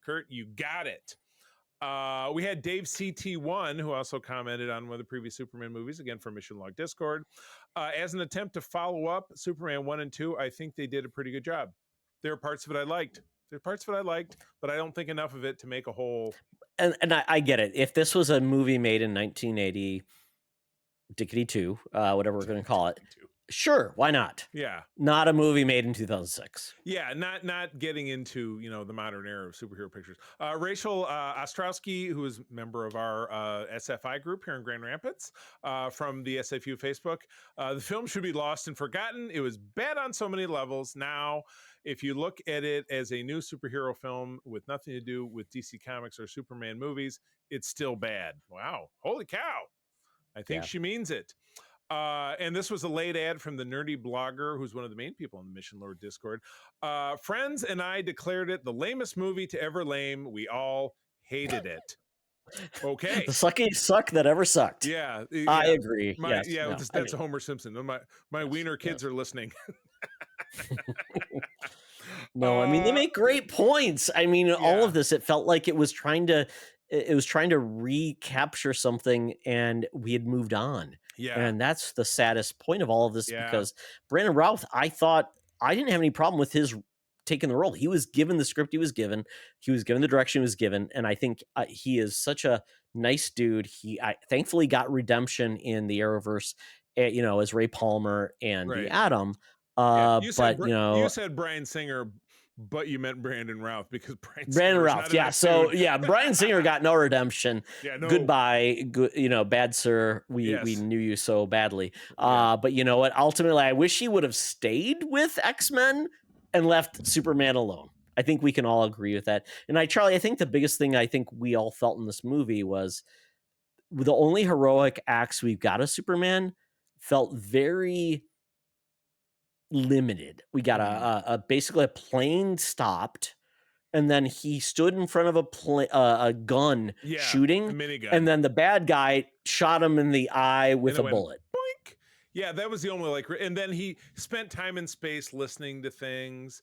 Kurt, you got it. We had Dave CT1, who also commented on one of the previous Superman movies, again from Mission Log Discord. As an attempt to follow up Superman 1 and 2, I think they did a pretty good job. There are parts of it I liked. But I don't think enough of it to make a whole. And I get it. If this was a movie made in 1980, Dickety 2, whatever we're going to call it, sure, why not? Yeah. Not a movie made in 2006. Yeah, not getting into, the modern era of superhero pictures. Rachel Ostrowski, who is a member of our SFI group here in Grand Rapids, from the SFU Facebook. The film should be lost and forgotten. It was bad on so many levels. Now, if you look at it as a new superhero film with nothing to do with DC Comics or Superman movies, it's still bad. Wow. Holy cow. I think she means it. And this was a late ad from the nerdy blogger, who's one of the main people in the Mission Lord Discord. Friends and I declared it the lamest movie to ever lame. We all hated it. Okay. The suckiest suck that ever sucked. Yeah. I agree. My, yes. that's Homer Simpson. My wiener kids are listening. No, I mean, they make great points. I mean, all yeah. of this, it felt like it was trying to recapture something, and we had moved on. Yeah. And that's the saddest point of all of this, because Brandon Routh, I thought, I didn't have any problem with his taking the role. He was given the script he was given the direction he was given, and I think he is such a nice dude. I thankfully got redemption in the Arrowverse, as Ray Palmer and the Atom. You you said Bryan Singer, but you meant Brandon Routh, because Brandon Routh. Yeah. So Bryan Singer got no redemption. No. Goodbye. Bad sir. We knew you so badly. But you know what? Ultimately, I wish he would have stayed with X-Men and left Superman alone. I think we can all agree with that. And Charlie, I think the biggest thing I think we all felt in this movie was the only heroic acts we've got of Superman felt very limited. We got a basically a plane stopped, and then he stood in front of a gun shooting, a minigun, and then the bad guy shot him in the eye with a bullet. Boink. Yeah, that was the only and then he spent time in space listening to things,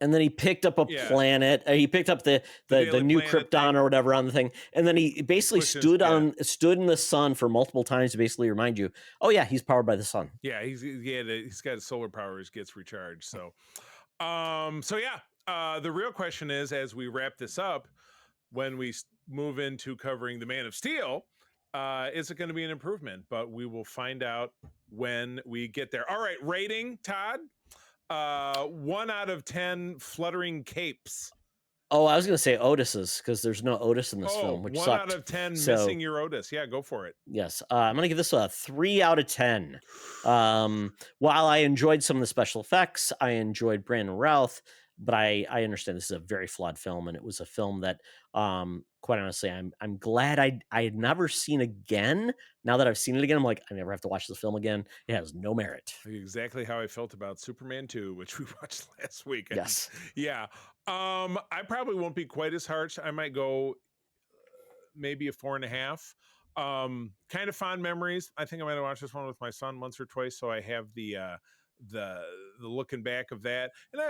and then he picked up a planet. He picked up the new Krypton or whatever on the thing, and then he basically stood in the sun for multiple times to basically remind you, oh yeah, he's powered by the sun. Yeah, he's got solar power, which gets recharged. So, the real question is, as we wrap this up, when we move into covering the Man of Steel, is it going to be an improvement? But we will find out when we get there. All right, rating, Todd. 1 out of 10 fluttering capes. Oh, I was going to say Otis's, because there's no Otis in this film, which 1 sucked. out of 10 missing your Otis. Yeah, go for it. Yes. I'm going to give this a 3 out of 10. While I enjoyed some of the special effects, I enjoyed Brandon Routh, but I understand this is a very flawed film, and it was a film that, quite honestly, I'm glad I had never seen again. Now that I've seen it again, I'm like, I never have to watch this film again. It has no merit. Exactly how I felt about Superman 2, which we watched last week. Yes. Yeah. I probably won't be quite as harsh. I might go maybe a 4.5. Kind of fond memories. I think I might have watched this one with my son once or twice, so I have the looking back of that, and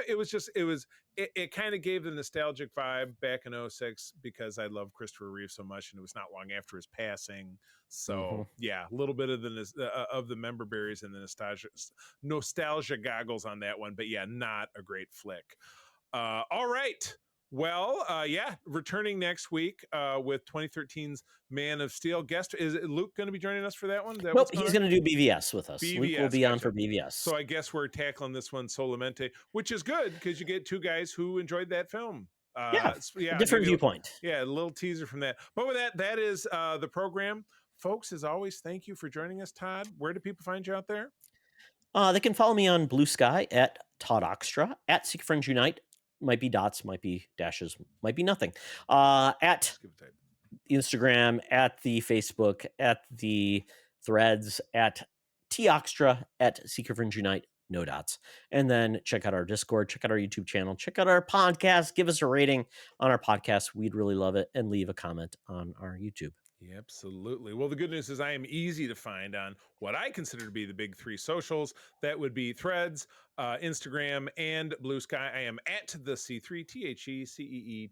it kind of gave the nostalgic vibe back in 2006, because I love Christopher Reeve so much, and it was not long after his passing. So a little bit of the member berries and the nostalgia goggles on that one, but not a great flick. All right. Well, returning next week with 2013's Man of Steel. Guest, is Luke going to be joining us for that one? Nope, he's going to do BVS with us. BVS, Luke will be on for BVS. So I guess we're tackling this one solamente, which is good, because you get two guys who enjoyed that film. Different viewpoint. A little teaser from that. But with that is the program. Folks, as always, thank you for joining us, Todd. Where do people find you out there? They can follow me on Blue Sky at Todd Oxtra, at Seek Friends Unite. Might be dots, might be dashes, might be nothing. At Instagram, at the Facebook, at the Threads, at Toxtra, at Seeker Friends Unite, no dots. And then check out our Discord, check out our YouTube channel, check out our podcast, give us a rating on our podcast. We'd really love it. And leave a comment on our YouTube. Yeah, absolutely. Well, the good news is I am easy to find on what I consider to be the big three socials. That would be Threads, Instagram, and Blue Sky. I am at the C3,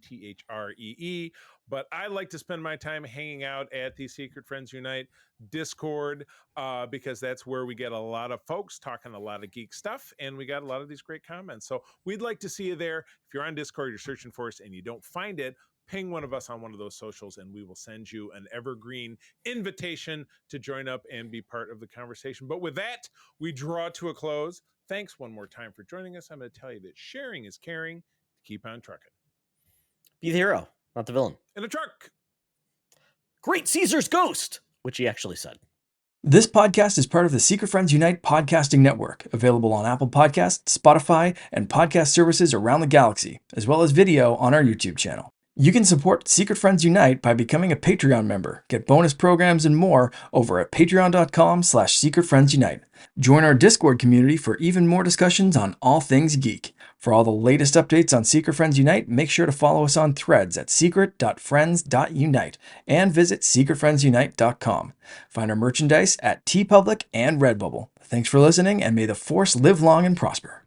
TheCeeThree. But I like to spend my time hanging out at the Secret Friends Unite Discord, because that's where we get a lot of folks talking a lot of geek stuff, and we got a lot of these great comments. So we'd like to see you there. If you're on Discord, you're searching for us, and you don't find it, ping one of us on one of those socials, and we will send you an evergreen invitation to join up and be part of the conversation. But with that, we draw to a close. Thanks one more time for joining us. I'm going to tell you that sharing is caring. Keep on trucking. Be the hero, not the villain. In a truck. Great Caesar's ghost, which he actually said. This podcast is part of the Secret Friends Unite podcasting network, available on Apple Podcasts, Spotify, and podcast services around the galaxy, as well as video on our YouTube channel. You can support Secret Friends Unite by becoming a Patreon member. Get bonus programs and more over at patreon.com/secretfriendsunite. Join our Discord community for even more discussions on all things geek. For all the latest updates on Secret Friends Unite, make sure to follow us on Threads at secret.friends.unite and visit secretfriendsunite.com. Find our merchandise at TeePublic and Redbubble. Thanks for listening, and may the Force live long and prosper.